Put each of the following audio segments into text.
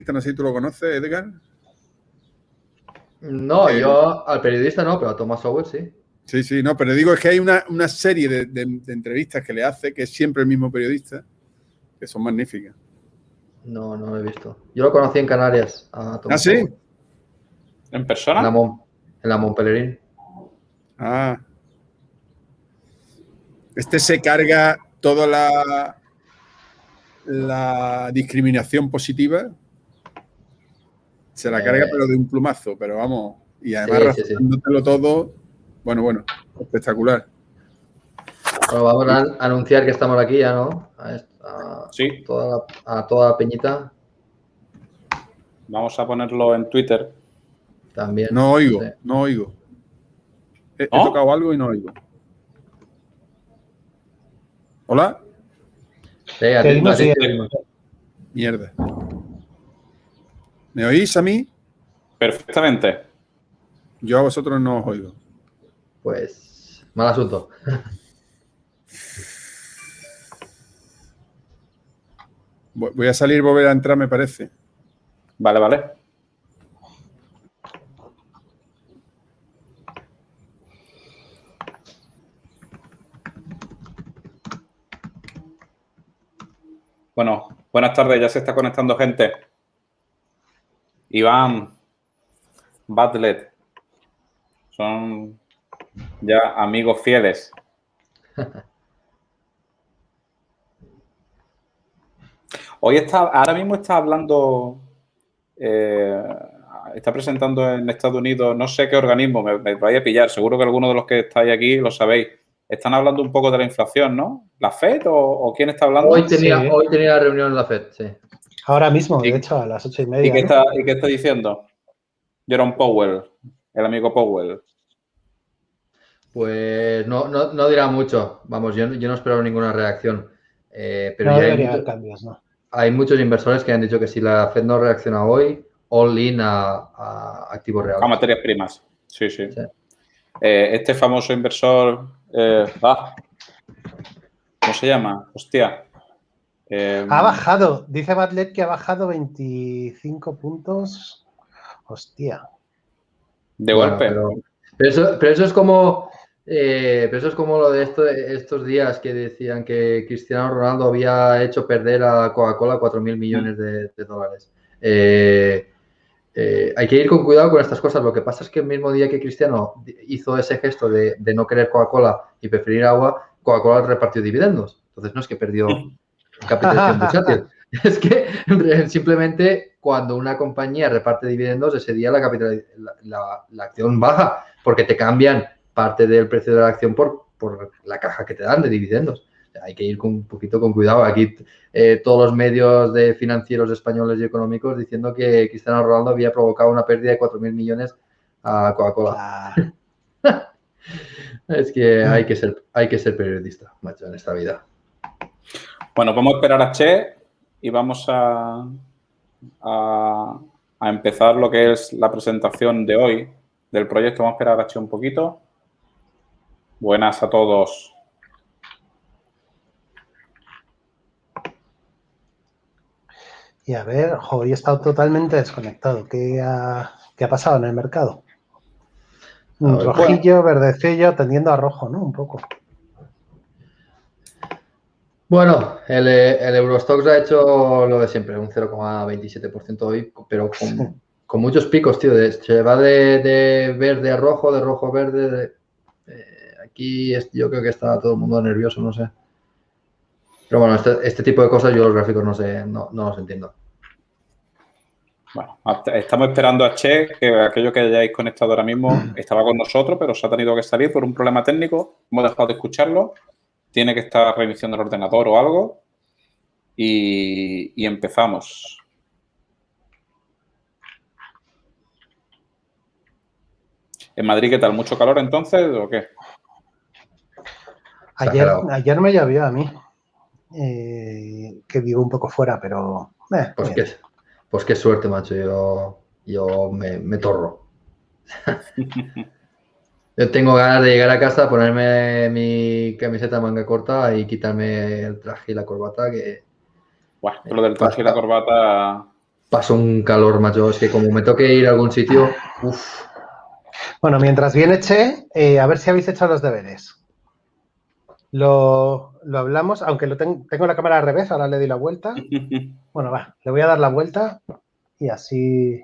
periodista, no sé si tú lo conoces, Edgar. No, yo al periodista no, pero a Thomas Sowell sí. Sí, no, pero digo, es que hay una serie de entrevistas que le hace, que es siempre el mismo periodista, que son magníficas. No lo he visto. Yo lo conocí en Canarias, a Thomas ¿Sí? Sowell. ¿En persona? En la Montpellerín. Este se carga toda la discriminación positiva. Se la carga, pero de un plumazo, pero vamos. Y además razonándotelo todo. Bueno, espectacular. Bueno, vamos a anunciar que estamos aquí ya, ¿no? Sí. A toda la peñita. Vamos a ponerlo en Twitter. También. No oigo. He tocado algo y no oigo. ¿Hola? Sí, a ti. Mierda. ¿Me oís a mí? Perfectamente. Yo a vosotros no os oigo. Pues, mal asunto. Voy a salir y volver a entrar, me parece. Vale. Bueno, buenas tardes, ya se está conectando gente. Iván, Batlet, son ya amigos fieles. Ahora mismo está hablando, está presentando en Estados Unidos, no sé qué organismo, me vais a pillar, seguro que algunos de los que estáis aquí lo sabéis. Están hablando un poco de la inflación, ¿no? ¿La FED o quién está hablando? Hoy tenía la reunión en la FED, sí. Ahora mismo, de hecho, a las 8:30. ¿Y qué está diciendo Jerome Powell, el amigo Powell? Pues no dirá mucho. Vamos, yo no espero ninguna reacción. Pero no ya debería haber cambios, ¿no? Hay muchos inversores que han dicho que si la FED no reacciona hoy, all in a activos reales. A materias primas, sí. Este famoso inversor, ¿cómo se llama? Hostia. Ha bajado, dice Batlet que ha bajado 25 puntos. Hostia. De golpe. Pero eso es como lo de estos días que decían que Cristiano Ronaldo había hecho perder a Coca-Cola 4.000 millones de dólares. Hay que ir con cuidado con estas cosas. Lo que pasa es que el mismo día que Cristiano hizo ese gesto de no querer Coca-Cola y preferir agua, Coca-Cola repartió dividendos. Entonces no es que perdió capitalización bursátil. Es que simplemente cuando una compañía reparte dividendos, ese día la acción baja porque te cambian parte del precio de la acción por la caja que te dan de dividendos. Hay que ir un poquito con cuidado. Aquí todos los medios financieros españoles y económicos diciendo que Cristiano Ronaldo había provocado una pérdida de 4.000 millones a Coca-Cola. Es que hay que ser periodista, macho, en esta vida. Bueno, vamos a esperar a Che y vamos a empezar lo que es la presentación de hoy del proyecto. Vamos a esperar a Che un poquito. Buenas a todos. Y a ver, hoy he estado totalmente desconectado. ¿Qué ha pasado en el mercado? Rojillo, verdecillo, tendiendo a rojo, ¿no? Un poco. Bueno, el Eurostoxx ha hecho lo de siempre, un 0,27% hoy, pero con muchos picos, tío. Se va de verde a rojo, de rojo a verde. Aquí yo creo que está todo el mundo nervioso, no sé. Pero bueno, este tipo de cosas yo los gráficos no los entiendo. Bueno, estamos esperando a Che, que aquello que hayáis conectado ahora mismo estaba con nosotros, pero se ha tenido que salir por un problema técnico. Hemos dejado de escucharlo. Tiene que estar reiniciando el ordenador o algo. Y empezamos. ¿En Madrid qué tal? ¿Mucho calor entonces o qué? Ayer me llovió a mí. Que vivo un poco fuera, pero... Pues qué suerte, macho. Yo me torro. Yo tengo ganas de llegar a casa, ponerme mi camiseta manga corta y quitarme el traje y la corbata. Bueno, lo del traje y la corbata paso un calor, macho. Es que como me toque ir a algún sitio, uff. Bueno, mientras viene Che, a ver si habéis hecho los deberes. Lo hablamos, aunque tengo la cámara al revés, ahora le doy la vuelta. Bueno, va, le voy a dar la vuelta y así...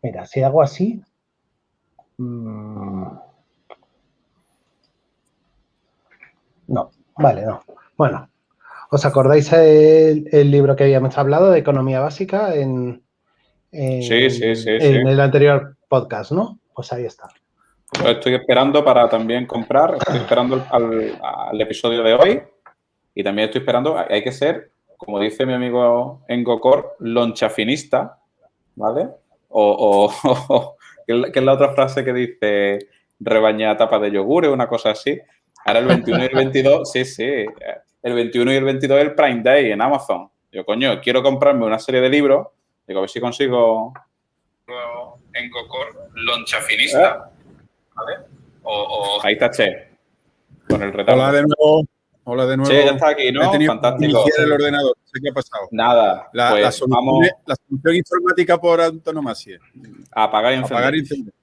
Mira, si hago así... No, vale, no. Bueno, ¿os acordáis el libro que habíamos hablado de economía básica en el anterior podcast, ¿no? Pues ahí está. Lo estoy esperando para también comprar. Estoy esperando al episodio de hoy. Y también estoy esperando, hay que ser, como dice mi amigo Engocor, lonchafinista, ¿vale? ¿Qué es la otra frase que dice? Rebaña tapa de yogur, una cosa así. Ahora el 21 y el 22, sí. El 21 y el 22 es el Prime Day en Amazon. Yo, coño, quiero comprarme una serie de libros. Digo, a ver si consigo Engocor, lonchafinista, ¿vale? Ahí está Che, con el retardo. Hola de nuevo. Che, ya está aquí, ¿no? Fantástico. El ordenador, no sé qué ha pasado. Nada, la solución informática por antonomasia. Apagar y encender.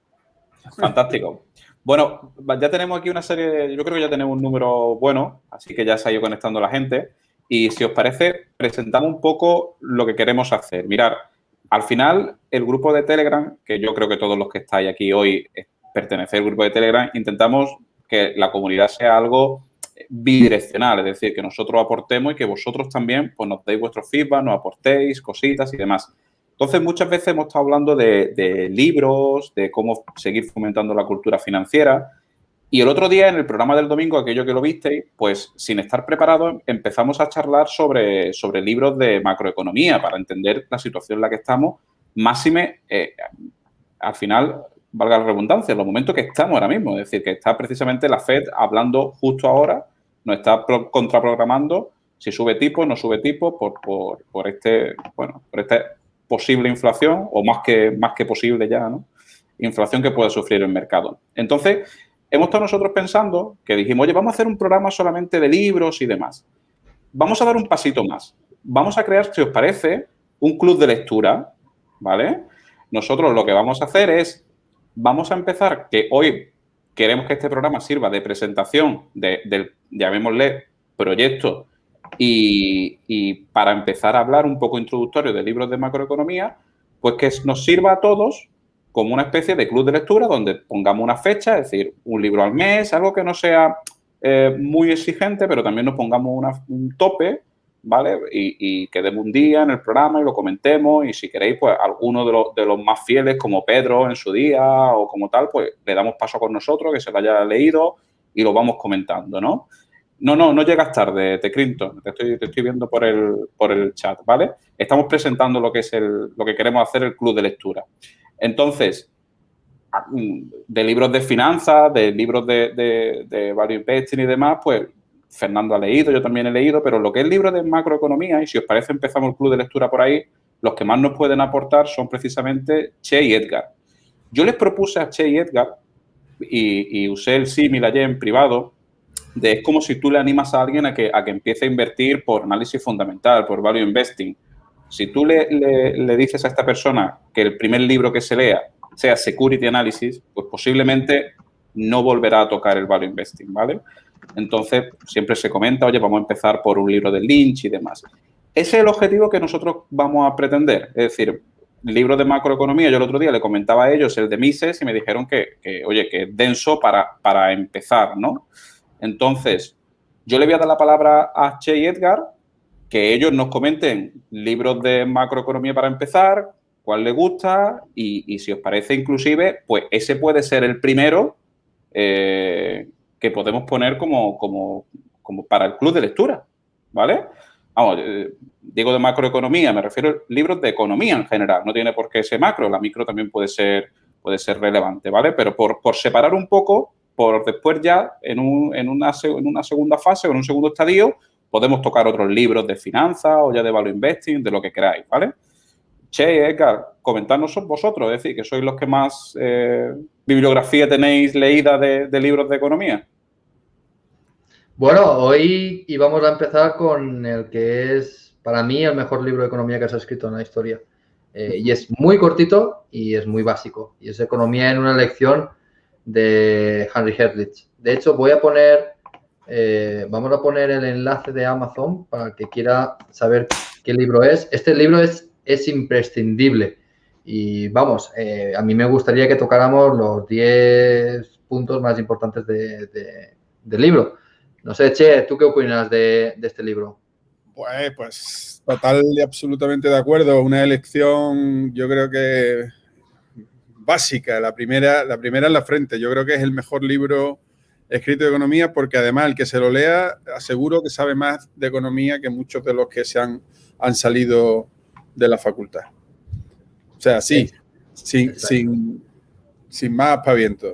Fantástico. Bueno, ya tenemos aquí una serie, yo creo que ya tenemos un número bueno, así que ya se ha ido conectando la gente. Y si os parece, presentamos un poco lo que queremos hacer. Mirad, al final, el grupo de Telegram, que yo creo que todos los que estáis aquí hoy pertenecéis al grupo de Telegram, intentamos que la comunidad sea algo bidireccional, es decir, que nosotros aportemos y que vosotros también pues, nos deis vuestro feedback, nos aportéis cositas y demás. Entonces, muchas veces hemos estado hablando de libros, de cómo seguir fomentando la cultura financiera. Y el otro día, en el programa del domingo, aquello que lo visteis, pues sin estar preparados, empezamos a charlar sobre libros de macroeconomía para entender la situación en la que estamos. Máxime, al final, valga la redundancia, en los momentos que estamos ahora mismo. Es decir, que está precisamente la FED hablando justo ahora, nos está contraprogramando si sube tipo, no sube tipo por esta posible inflación o más que posible ya, ¿no? Inflación que puede sufrir el mercado. Entonces, hemos estado nosotros pensando que dijimos, oye, vamos a hacer un programa solamente de libros y demás. Vamos a dar un pasito más. Vamos a crear, si os parece, un club de lectura, ¿vale? Nosotros lo que vamos a hacer es, vamos a empezar, que hoy queremos que este programa sirva de presentación del, llamémosle, proyecto y para empezar a hablar un poco introductorio de libros de macroeconomía, pues que nos sirva a todos como una especie de club de lectura donde pongamos una fecha, es decir, un libro al mes, algo que no sea muy exigente, pero también nos pongamos un tope, ¿vale? Y que demos un día en el programa y lo comentemos y si queréis, pues alguno de los más fieles, como Pedro en su día o como tal, pues le damos paso con nosotros, que se lo haya leído y lo vamos comentando, ¿no? No llegas tarde, Tecrinton, te estoy viendo por el chat, ¿vale? Estamos presentando lo que es lo que queremos hacer el club de lectura. Entonces, de libros de finanzas, de libros de value investing y demás, pues Fernando ha leído, yo también he leído, pero lo que es libro de macroeconomía, y si os parece empezamos el club de lectura por ahí, los que más nos pueden aportar son precisamente Che y Edgar. Yo les propuse a Che y Edgar, y usé el símil ayer en privado, es como si tú le animas a alguien a que empiece a invertir por análisis fundamental, por value investing. Si tú le dices a esta persona que el primer libro que se lea sea Security Analysis, pues posiblemente no volverá a tocar el value investing, ¿vale? Entonces, siempre se comenta, oye, vamos a empezar por un libro de Lynch y demás. Ese es el objetivo que nosotros vamos a pretender. Es decir, libros de macroeconomía, yo el otro día le comentaba a ellos el de Mises y me dijeron que oye, que es denso para empezar, ¿no? Entonces, yo le voy a dar la palabra a Che y Edgar, que ellos nos comenten libros de macroeconomía para empezar, cuál les gusta y si os parece inclusive, pues ese puede ser el primero que podemos poner como para el club de lectura, ¿vale? Vamos, digo de macroeconomía, me refiero a libros de economía en general, no tiene por qué ser macro, la micro también puede ser relevante, ¿vale? Pero por separar un poco, por después ya en una segunda fase o en un segundo estadio podemos tocar otros libros de finanzas o ya de value investing, de lo que queráis, ¿vale? Che, Edgar, comentadnos vosotros, es decir, que sois los que más bibliografía tenéis leída de libros de economía. Bueno, hoy íbamos a empezar con el que es para mí el mejor libro de economía que se ha escrito en la historia. Y es muy cortito y es muy básico. Y es economía en una lección de Henry Herlitz. De hecho, vamos a poner el enlace de Amazon para el que quiera saber qué libro es. Este libro es imprescindible. Y vamos, a mí me gustaría que tocáramos los 10 puntos más importantes del libro. No sé, Che, ¿tú qué opinas de este libro? Pues total y absolutamente de acuerdo. Una elección, yo creo que básica. La primera en la frente. Yo creo que es el mejor libro escrito de economía porque además el que se lo lea aseguro que sabe más de economía que muchos de los que han salido de la facultad. O sea, sí, sin más aspavientos.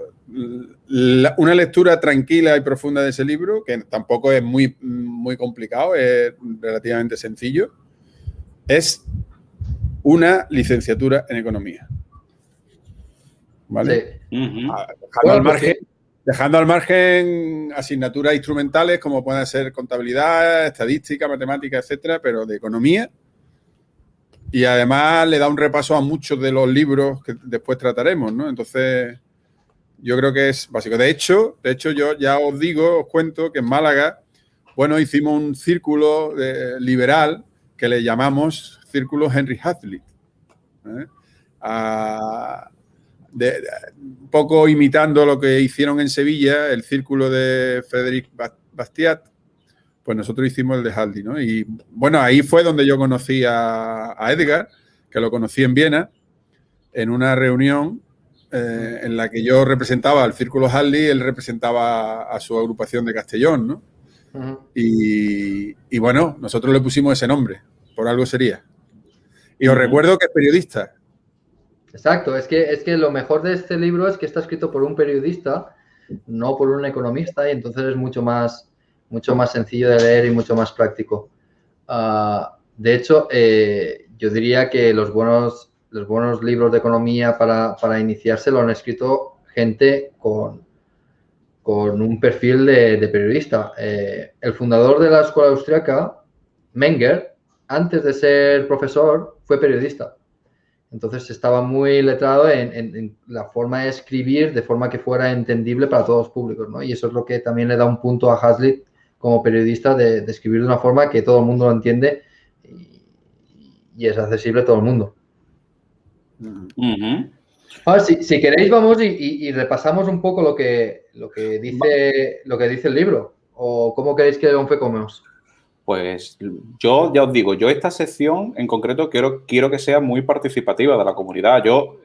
Una lectura tranquila y profunda de ese libro, que tampoco es muy, muy complicado, es relativamente sencillo, es una licenciatura en economía. ¿Vale? Sí. Dejando al margen asignaturas instrumentales como pueden ser contabilidad, estadística, matemática, etcétera, pero de economía. Y además le da un repaso a muchos de los libros que después trataremos, ¿no? Entonces, yo creo que es básico. De hecho, yo ya os cuento que en Málaga, bueno, hicimos un círculo liberal que le llamamos Círculo Henry Hazlitt. Un poco imitando lo que hicieron en Sevilla, el círculo de Frédéric Bastiat, pues nosotros hicimos el de Hazlitt, ¿no? Y bueno, ahí fue donde yo conocí a Edgar, que lo conocí en Viena, en una reunión en la que yo representaba al Círculo Hazlitt, él representaba a su agrupación de Castellón, ¿no? Y bueno, nosotros le pusimos ese nombre, por algo sería. Y os recuerdo que es periodista. Exacto, es que lo mejor de este libro es que está escrito por un periodista, no por un economista, y entonces es mucho más sencillo de leer y mucho más práctico. De hecho, yo diría que los buenos libros de economía para iniciarse lo han escrito gente con un perfil de periodista. El fundador de la escuela austriaca, Menger, antes de ser profesor, fue periodista. Entonces estaba muy letrado en la forma de escribir de forma que fuera entendible para todos los públicos, ¿no? Y eso es lo que también le da un punto a Hazlitt como periodista de escribir de una forma que todo el mundo lo entiende y es accesible a todo el mundo. Ahora, si queréis, vamos y repasamos un poco lo que dice el libro. ¿O cómo queréis que lo enfocemos? Pues yo ya os digo, yo esta sección en concreto quiero que sea muy participativa de la comunidad. Yo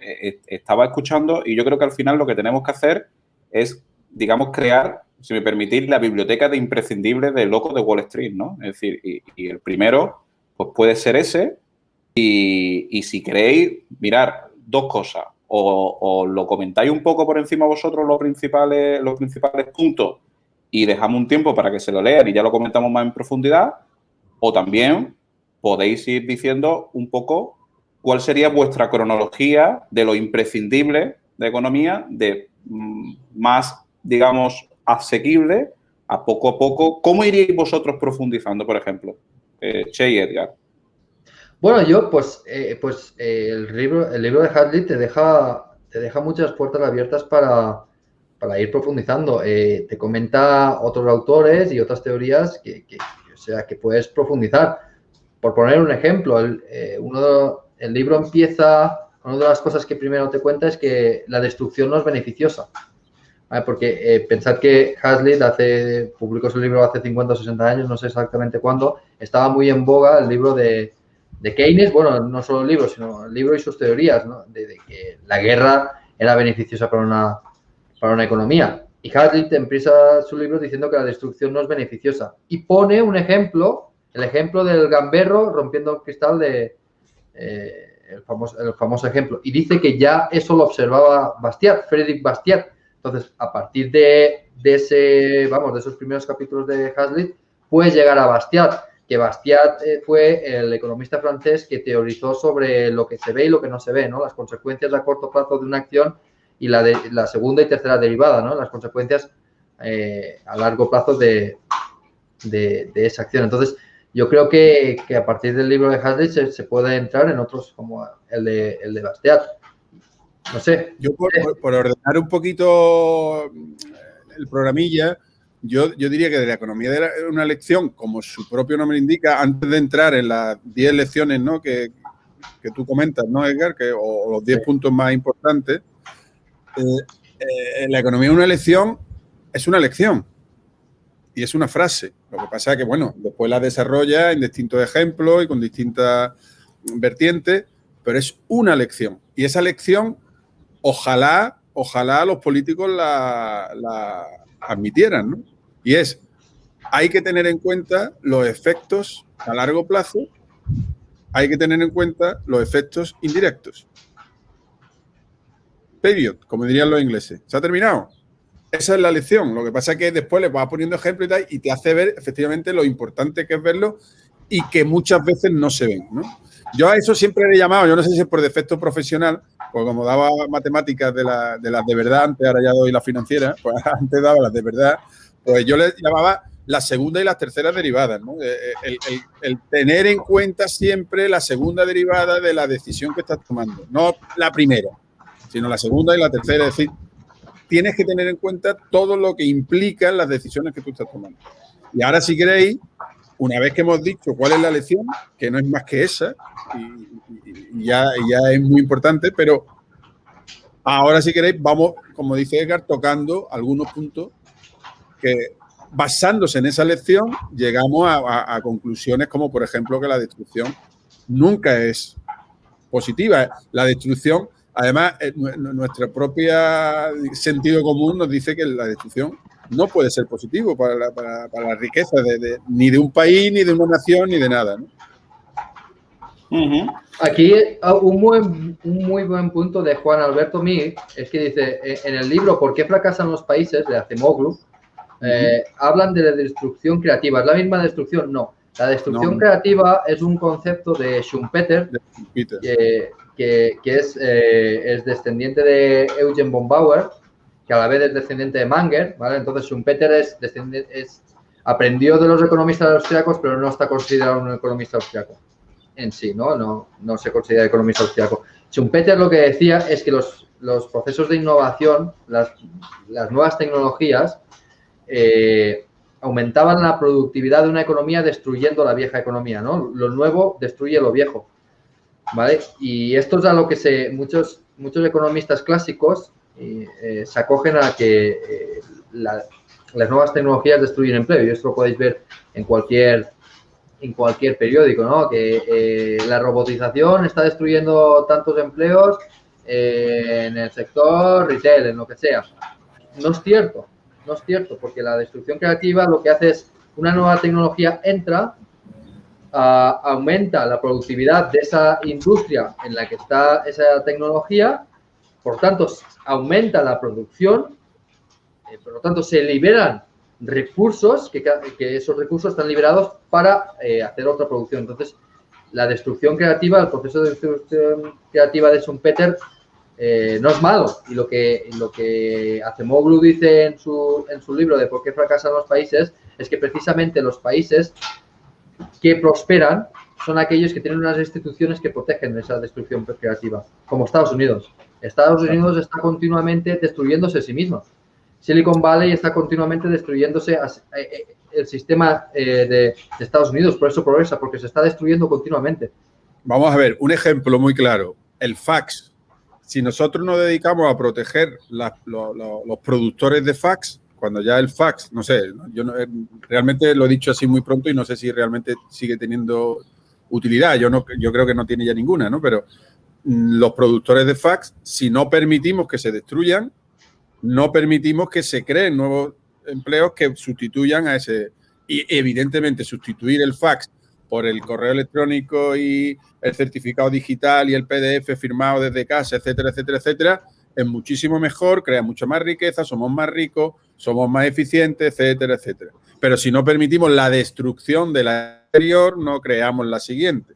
estaba escuchando y yo creo que al final lo que tenemos que hacer es, digamos, crear, si me permitís, la biblioteca de imprescindibles de Locos de Wall Street, ¿no? Es decir, y el primero, pues puede ser ese. Y si queréis, mirar dos cosas. O lo comentáis un poco por encima vosotros los principales puntos y dejamos un tiempo para que se lo lean y ya lo comentamos más en profundidad, o también podéis ir diciendo un poco cuál sería vuestra cronología de lo imprescindible de economía, de más, digamos, asequible a poco. ¿Cómo iríais vosotros profundizando, por ejemplo? Che y Edgar. Bueno, yo, el libro de Hazlitt te deja muchas puertas abiertas para ir profundizando. Te comenta otros autores y otras teorías que puedes profundizar. Por poner un ejemplo, el libro empieza, una de las cosas que primero te cuenta es que la destrucción no es beneficiosa. Porque pensad que Hazlitt publicó su libro hace 50 o 60 años, no sé exactamente cuándo, estaba muy en boga el libro de Keynes, bueno, no solo el libro, sino el libro y sus teorías, ¿no? de que la guerra era beneficiosa para una economía. Y Hazlitt empieza su libro diciendo que la destrucción no es beneficiosa. Y pone un ejemplo, el ejemplo del gamberro rompiendo el cristal el famoso ejemplo. Y dice que ya eso lo observaba Frédéric Bastiat. Entonces, a partir de esos primeros capítulos de Hazlitt, puedes llegar a Bastiat, que Bastiat fue el economista francés que teorizó sobre lo que se ve y lo que no se ve, ¿no? Las consecuencias a corto plazo de una acción y la segunda y tercera derivada, ¿no? Las consecuencias a largo plazo de esa acción. Entonces, Yo creo que a partir del libro de Hadley se puede entrar en otros como el de Bastiat. No sé. Yo por ordenar un poquito el programilla, yo diría que de la economía de una lección, como su propio nombre indica, antes de entrar en las 10 lecciones, ¿no? que tú comentas, ¿no, Edgar? O los 10 puntos más importantes. La economía de una lección es una lección y es una frase. Lo que pasa es que, bueno, después la desarrolla en distintos ejemplos y con distintas vertientes, pero es una lección. Y esa lección, ojalá los políticos la admitieran, ¿no? Y hay que tener en cuenta los efectos a largo plazo, hay que tener en cuenta los efectos indirectos. Period, como dirían los ingleses. ¿Se ha terminado? Esa es la lección. Lo que pasa es que después le vas poniendo ejemplos y tal, y te hace ver efectivamente lo importante que es verlo y que muchas veces no se ven, ¿no? Yo a eso siempre le he llamado, yo no sé si es por defecto profesional, pues como daba matemáticas de las de verdad antes, ahora ya doy la financiera, pues antes daba las de verdad, pues yo le llamaba la segunda y las terceras derivadas, ¿no? El tener en cuenta siempre la segunda derivada de la decisión que estás tomando, no la primera, sino la segunda y la tercera. Es decir, tienes que tener en cuenta todo lo que implican las decisiones que tú estás tomando. Y ahora, si queréis, una vez que hemos dicho cuál es la lección, que no es más que esa, y ya es muy importante, pero ahora, si queréis, vamos, como dice Edgar, tocando algunos puntos que, basándose en esa lección, llegamos a conclusiones como, por ejemplo, que la destrucción nunca es positiva. La destrucción, además, nuestro propio sentido común nos dice que la destrucción no puede ser positivo para la riqueza ni de un país, ni de una nación, ni de nada, ¿no? Aquí un muy buen punto de Juan Alberto Mig es que dice, en el libro ¿Por qué fracasan los países?, de Acemoglu, hablan de la destrucción creativa. ¿Es la misma destrucción? No. La destrucción creativa es un concepto de Schumpeter, que es descendiente de Eugen von Bauer, que a la vez es descendiente de Manger, ¿vale? Entonces Schumpeter aprendió de los economistas austriacos, pero no está considerado un economista austriaco en sí, ¿no? No se considera economista austriaco. Schumpeter lo que decía es que los procesos de innovación, las nuevas tecnologías, aumentaban la productividad de una economía destruyendo la vieja economía, ¿no? Lo nuevo destruye lo viejo, ¿vale? Y esto es a lo que muchos economistas clásicos se acogen a que las nuevas tecnologías destruyen empleo, y esto lo podéis ver en cualquier periódico, ¿no? Que la robotización está destruyendo tantos empleos en el sector retail, en lo que sea. No es cierto, porque la destrucción creativa lo que hace es una nueva tecnología entra, aumenta la productividad de esa industria en la que está esa tecnología, por tanto aumenta la producción, por lo tanto se liberan recursos, que esos recursos están liberados para hacer otra producción. Entonces, la destrucción creativa, el proceso de destrucción creativa de Schumpeter no es malo. Y lo que Acemoglu dice en su libro de por qué fracasan los países es que precisamente los países que prosperan son aquellos que tienen unas instituciones que protegen esa destrucción creativa, como Estados Unidos. Estados Unidos está continuamente destruyéndose a sí mismo. Silicon Valley está continuamente destruyéndose el sistema de Estados Unidos, por eso progresa, porque se está destruyendo continuamente. Vamos a ver, un ejemplo muy claro, el fax. Si nosotros nos dedicamos a proteger los productores de fax, cuando ya el fax, no sé, yo realmente lo he dicho así muy pronto y no sé si realmente sigue teniendo utilidad, yo creo que no tiene ya ninguna, ¿no? Pero los productores de fax, si no permitimos que se destruyan, no permitimos que se creen nuevos empleos que sustituyan a ese. Y evidentemente sustituir el fax por el correo electrónico y el certificado digital y el PDF firmado desde casa, etcétera, etcétera, etcétera, es muchísimo mejor, crea mucha más riqueza, somos más ricos, somos más eficientes, etcétera, etcétera. Pero si no permitimos la destrucción de la anterior, no creamos la siguiente.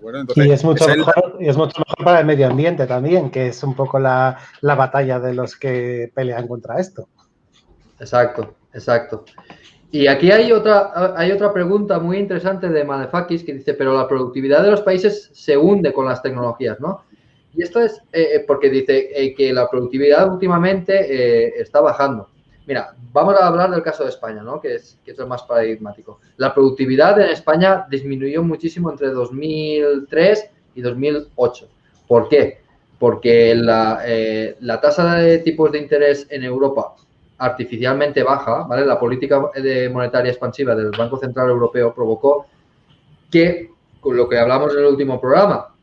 Entonces, y es mucho mejor para el medio ambiente también, que es un poco la batalla de los que pelean contra esto. Exacto. Y aquí hay otra pregunta muy interesante de Madefakis que dice, pero la productividad de los países se hunde con las tecnologías, ¿no? Y esto es porque dice que la productividad últimamente está bajando. Mira, vamos a hablar del caso de España, ¿no? Que es el más paradigmático. La productividad en España disminuyó muchísimo entre 2003 y 2008. ¿Por qué? Porque la tasa de tipos de interés en Europa artificialmente baja, ¿vale? La política monetaria expansiva del Banco Central Europeo provocó que, con lo que hablamos en el último programa,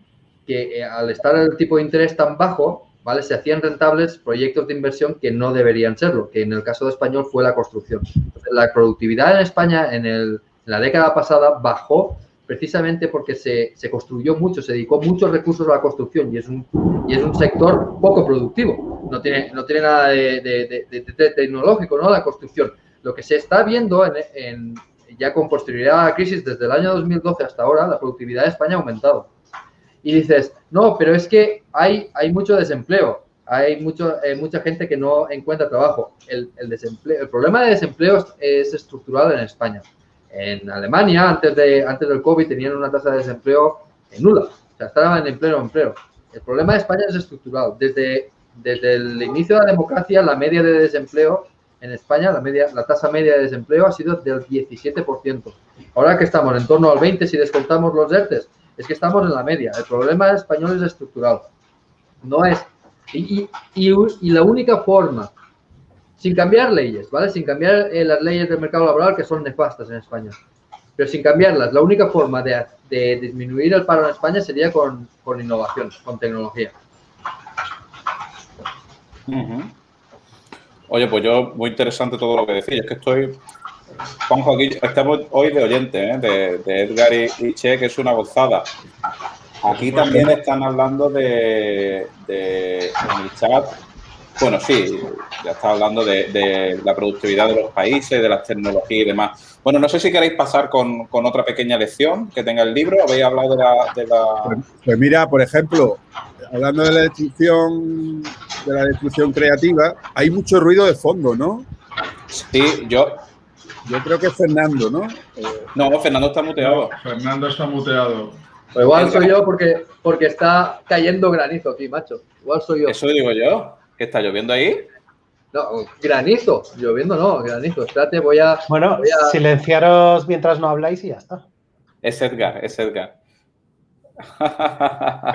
que al estar el tipo de interés tan bajo, ¿vale? Se hacían rentables proyectos de inversión que no deberían serlo, que en el caso de español fue la construcción. Entonces, la productividad en España en la década pasada bajó precisamente porque se construyó mucho, se dedicó muchos recursos a la construcción y es un sector poco productivo. No tiene nada de tecnológico, ¿no? La construcción. Lo que se está viendo ya con posterioridad a la crisis desde el año 2012 hasta ahora, la productividad de España ha aumentado. Y dices, no, pero es que hay mucho desempleo, hay mucha gente que no encuentra trabajo. El problema de desempleo es estructural en España. En Alemania, antes del COVID, tenían una tasa de desempleo nula. O sea, estaban en pleno empleo. El problema de España es estructural. Desde el inicio de la democracia, la media de desempleo en España, la tasa media de desempleo ha sido del 17%. Ahora que estamos en torno al 20%, si descontamos los ERTES, es que estamos en la media. El problema español es estructural. No es... Y la única forma, sin cambiar leyes, ¿vale? Sin cambiar las leyes del mercado laboral, que son nefastas en España, pero sin cambiarlas, la única forma de disminuir el paro en España sería con innovación, con tecnología. Oye, pues muy interesante todo lo que decís. Es que Juanjo, aquí estamos hoy de oyente, de Edgar y Che, que es una gozada. Aquí también están hablando en el chat. Bueno, sí, ya está hablando de la productividad de los países, de las tecnologías y demás. Bueno, no sé si queréis pasar con otra pequeña lección que tenga el libro. Habéis hablado de la... Pues mira, por ejemplo, hablando de la destrucción creativa, hay mucho ruido de fondo, ¿no? Sí, yo creo que es Fernando, ¿no? No, Fernando está muteado. No, Fernando está muteado. Pues igual soy yo porque está cayendo granizo aquí, macho. Igual soy yo. Eso digo yo. ¿Qué está lloviendo ahí? No, granizo. Lloviendo no, granizo. Espérate, Bueno, silenciaros mientras no habláis y ya está. Es Edgar. Es Edgar.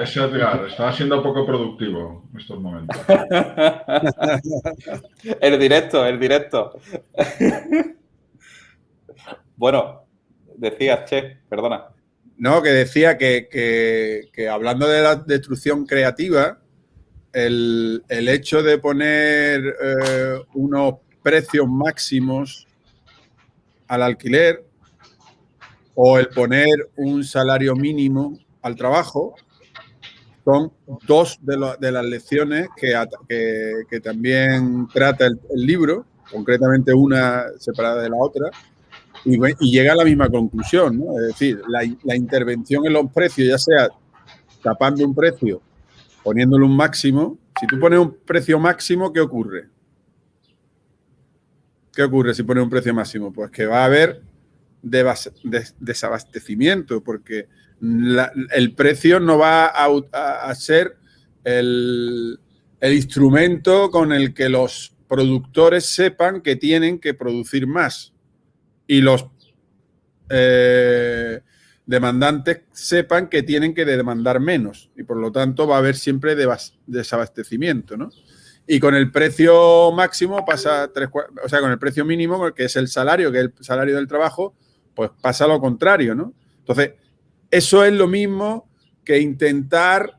Estaba siendo poco productivo en estos momentos. El directo. Bueno, decías, Che, perdona. No, que decía que hablando de la destrucción creativa, el hecho de poner unos precios máximos al alquiler o el poner un salario mínimo al trabajo son dos de las lecciones que también trata el libro, concretamente una separada de la otra, y llega a la misma conclusión, ¿no? Es decir, la intervención en los precios, ya sea tapando un precio, poniéndole un máximo. Si tú pones un precio máximo, ¿qué ocurre? ¿Qué ocurre si pones un precio máximo? Pues que va a haber desabastecimiento, porque el precio no va a ser el instrumento con el que los productores sepan que tienen que producir más y los demandantes sepan que tienen que demandar menos y por lo tanto va a haber siempre desabastecimiento, ¿no? Y con el precio máximo pasa con el precio mínimo, que es el salario, que es el salario del trabajo, pues pasa lo contrario, ¿no? Entonces, eso es lo mismo que intentar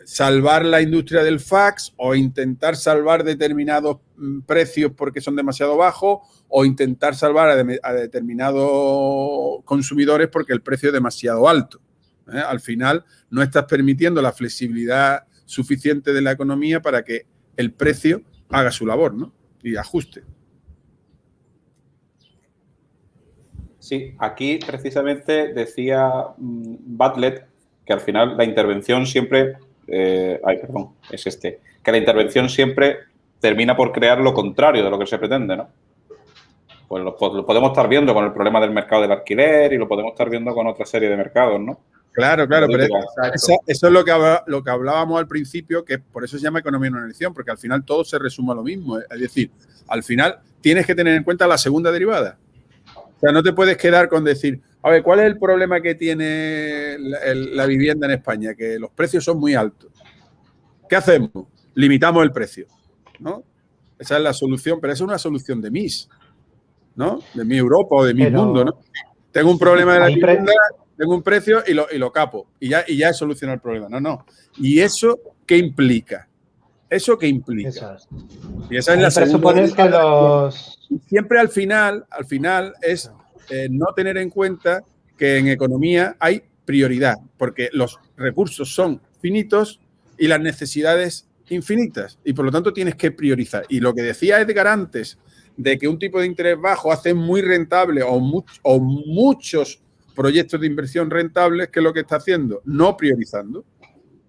salvar la industria del fax o intentar salvar determinados precios porque son demasiado bajos o intentar salvar a determinados consumidores porque el precio es demasiado alto. Al final, no estás permitiendo la flexibilidad suficiente de la economía para que el precio haga su labor, ¿no? Y ajuste. Sí, aquí precisamente decía Bartlett que al final la intervención siempre, que la intervención siempre termina por crear lo contrario de lo que se pretende, ¿no? Pues lo podemos estar viendo con el problema del mercado del alquiler y lo podemos estar viendo con otra serie de mercados, ¿no? Claro, pero eso es lo que hablábamos al principio, que por eso se llama economía en una elección, porque al final todo se resume a lo mismo. Es decir, al final tienes que tener en cuenta la segunda derivada. O sea, no te puedes quedar con decir, a ver, ¿cuál es el problema que tiene la vivienda en España? Que los precios son muy altos. ¿Qué hacemos? Limitamos el precio, ¿no? Esa es la solución, pero esa es una solución de MIS, ¿no? De mi Europa o de mi mundo, ¿no? Tengo un problema de la vivienda, tengo un precio y lo capo. Y ya he solucionado el problema. No. ¿Y eso qué implica? ¿Eso qué implica? Eso es. Y esa es la segunda. Presupones que siempre al final es no tener en cuenta que en economía hay prioridad, porque los recursos son finitos y las necesidades infinitas. Y por lo tanto tienes que priorizar. Y lo que decía Edgar antes, de que un tipo de interés bajo hace muy rentable o muchos proyectos de inversión rentables, ¿qué es lo que está haciendo? No priorizando.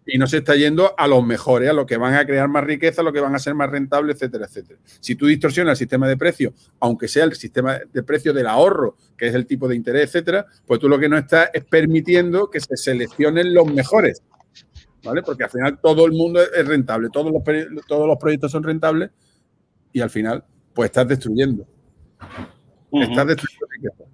Y no se está yendo a los mejores, a los que van a crear más riqueza, a los que van a ser más rentables, etcétera, etcétera. Si tú distorsionas el sistema de precios, aunque sea el sistema de precios del ahorro, que es el tipo de interés, etcétera, pues tú lo que no estás es permitiendo que se seleccionen los mejores, ¿vale? Porque al final todo el mundo es rentable, todos los proyectos son rentables y al final pues estás destruyendo. Estás destruyendo riqueza.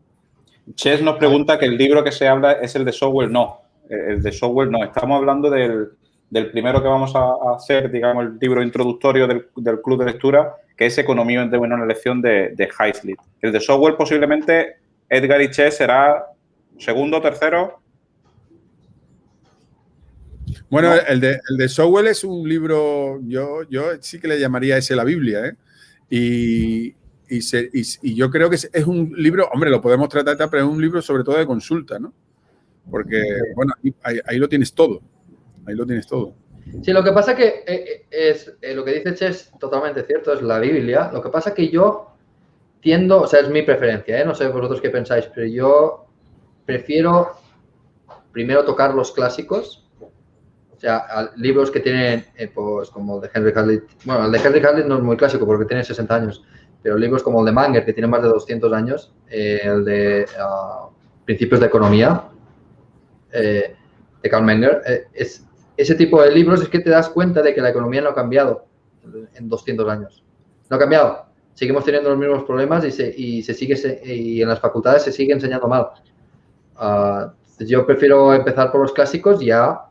Ches nos pregunta que el libro que se habla es el de software. No, el de software no. Estamos hablando del primero que vamos a hacer, digamos, el libro introductorio del club de lectura, que es Economía de una elección de Hazlitt. El de software posiblemente Edgar y Ches será segundo, tercero. Bueno, ¿no? el de software es un libro, yo sí que le llamaría ese la Biblia, ¿eh? Y yo creo que es un libro, hombre, lo podemos tratar, pero es un libro sobre todo de consulta, ¿no? Porque, bueno, ahí lo tienes todo. Ahí lo tienes todo. Sí, lo que pasa que es lo que dice Ches totalmente cierto, es la Biblia. Lo que pasa que yo tiendo, o sea, es mi preferencia, no sé vosotros qué pensáis, pero yo prefiero primero tocar los clásicos, o sea, libros que tienen, pues, como el de Henry Hazlitt. Bueno, el de Henry Hazlitt no es muy clásico porque tiene 60 años, pero libros como el de Manger, que tiene más de 200 años, el de Principios de Economía, de Carl Menger, ese tipo de libros es que te das cuenta de que la economía no ha cambiado en 200 años. No ha cambiado. Seguimos teniendo los mismos problemas y en las facultades se sigue enseñando mal. Yo prefiero empezar por los clásicos y ya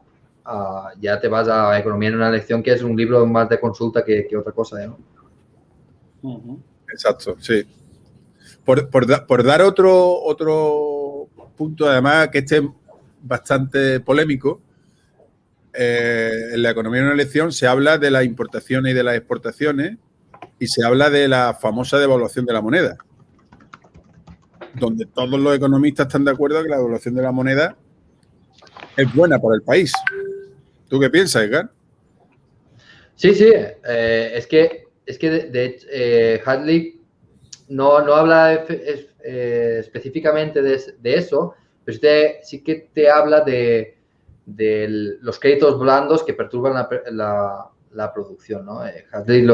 te vas a Economía en una lección, que es un libro más de consulta que otra cosa, ¿no? Exacto, sí. Por dar otro punto, además, que este es bastante polémico, en la economía de una elección se habla de las importaciones y de las exportaciones y se habla de la famosa devaluación de la moneda, donde todos los economistas están de acuerdo que la devaluación de la moneda es buena para el país. ¿Tú qué piensas, Edgar? Sí, es que Hazlitt no habla específicamente de eso, pero sí que te habla de los créditos blandos que perturban la producción, ¿no? Hazlitt,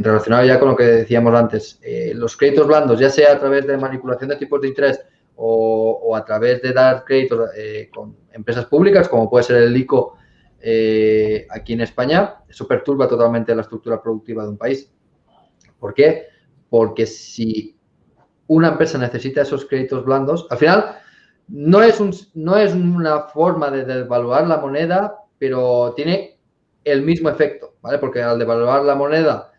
relacionado ya con lo que decíamos antes, los créditos blandos, ya sea a través de manipulación de tipos de interés o a través de dar créditos con empresas públicas, como puede ser el ICO aquí en España, eso perturba totalmente la estructura productiva de un país. ¿Por qué? Porque si una empresa necesita esos créditos blandos, al final no es una forma de devaluar la moneda, pero tiene el mismo efecto, ¿vale? Porque al devaluar la moneda,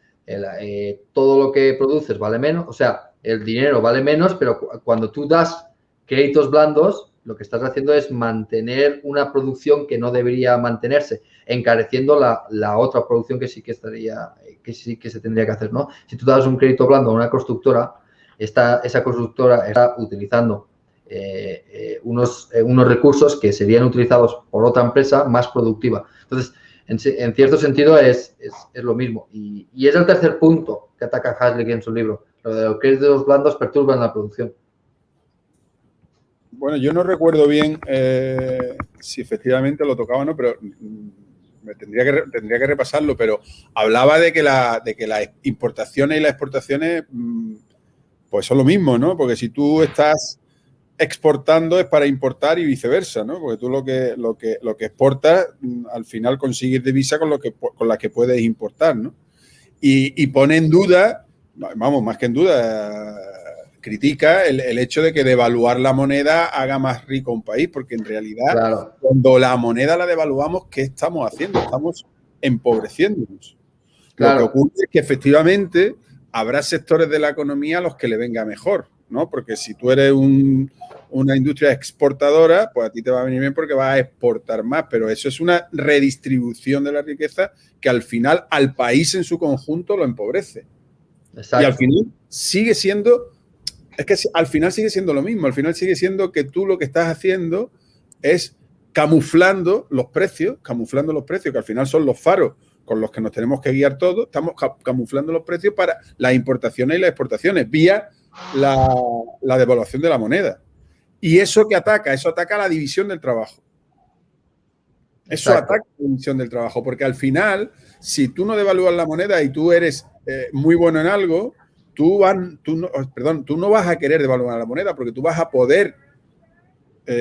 todo lo que produces vale menos, o sea, el dinero vale menos, pero cuando tú das créditos blandos, lo que estás haciendo es mantener una producción que no debería mantenerse, encareciendo la otra producción que sí que se tendría que hacer, ¿no? Si tú das un crédito blando a una constructora, esa constructora está utilizando unos recursos que serían utilizados por otra empresa más productiva. Entonces, en cierto sentido es lo mismo. Y es el tercer punto que ataca Hazlitt en su libro. Lo de los créditos blandos perturban la producción. Bueno, yo no recuerdo bien si efectivamente lo tocaba o no, pero tendría que repasarlo, pero hablaba de que las importaciones y las exportaciones Pues eso es lo mismo, ¿no? Porque si tú estás exportando es para importar y viceversa, ¿no? Porque tú lo que exportas, al final consigues divisa con la que puedes importar, ¿no? Y pone en duda, vamos, más que en duda, critica el hecho de que devaluar la moneda haga más rico a un país, porque en realidad, Claro. cuando la moneda la devaluamos, ¿qué estamos haciendo? Estamos empobreciéndonos. Claro. Lo que ocurre es que efectivamente habrá sectores de la economía a los que le venga mejor, ¿no? Porque si tú eres una industria exportadora, pues a ti te va a venir bien porque vas a exportar más, pero eso es una redistribución de la riqueza que al final al país en su conjunto lo empobrece. Exacto. Y al final sigue siendo, es que al final sigue siendo lo mismo, al final sigue siendo que tú lo que estás haciendo es camuflando los precios, que al final son los faros con los que nos tenemos que guiar todos, estamos camuflando los precios para las importaciones y las exportaciones vía la devaluación de la moneda. ¿Y eso qué ataca? Eso ataca a la división del trabajo. Eso Exacto. ataca a la división del trabajo, porque al final, si tú no devalúas la moneda y tú eres muy bueno en algo, tú no vas a querer devaluar la moneda porque tú vas a poder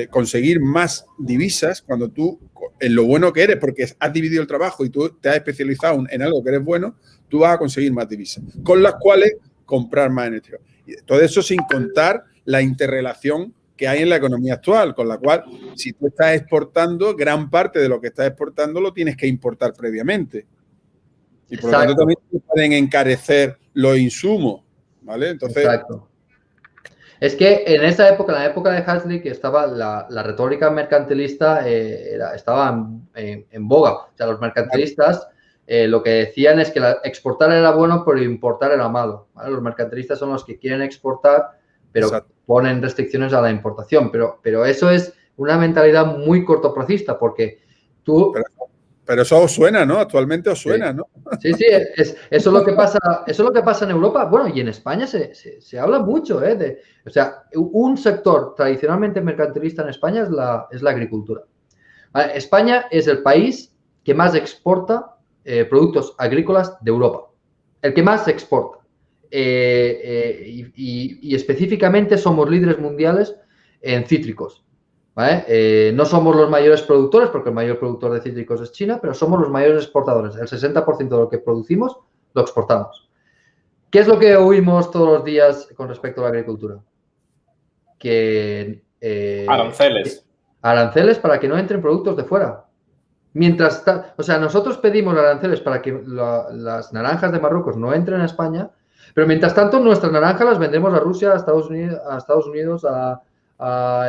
conseguir más divisas cuando tú, en lo bueno que eres, porque has dividido el trabajo y tú te has especializado en algo que eres bueno, tú vas a conseguir más divisas, con las cuales comprar más en el exterior. Y todo eso sin contar la interrelación que hay en la economía actual, con la cual, si tú estás exportando, gran parte de lo que estás exportando lo tienes que importar previamente. Y por lo tanto también pueden encarecer los insumos, ¿vale? Entonces, exacto. Es que en esa época, en la época de Hazlitt, que estaba la retórica mercantilista estaba en boga. O sea, los mercantilistas lo que decían es que exportar era bueno, pero importar era malo, ¿vale? Los mercantilistas son los que quieren exportar, pero exacto, ponen restricciones a la importación. Pero eso es una mentalidad muy cortoplacista, porque tú... Pero eso os suena, ¿no? Actualmente os suena, ¿no? Sí, eso es lo que pasa en Europa. Bueno, y en España se habla mucho, o sea, un sector tradicionalmente mercantilista en España es la agricultura. ¿Vale? España es el país que más exporta productos agrícolas de Europa. El que más exporta. Y específicamente somos líderes mundiales en cítricos. ¿Vale? No somos los mayores productores, porque el mayor productor de cítricos es China, pero somos los mayores exportadores. El 60% de lo que producimos lo exportamos. ¿Qué es lo que oímos todos los días con respecto a la agricultura? Aranceles. Aranceles para que no entren productos de fuera. Mientras o sea, nosotros pedimos aranceles para que las naranjas de Marruecos no entren a España, pero mientras tanto nuestras naranjas las vendemos a Rusia, a Estados Unidos, a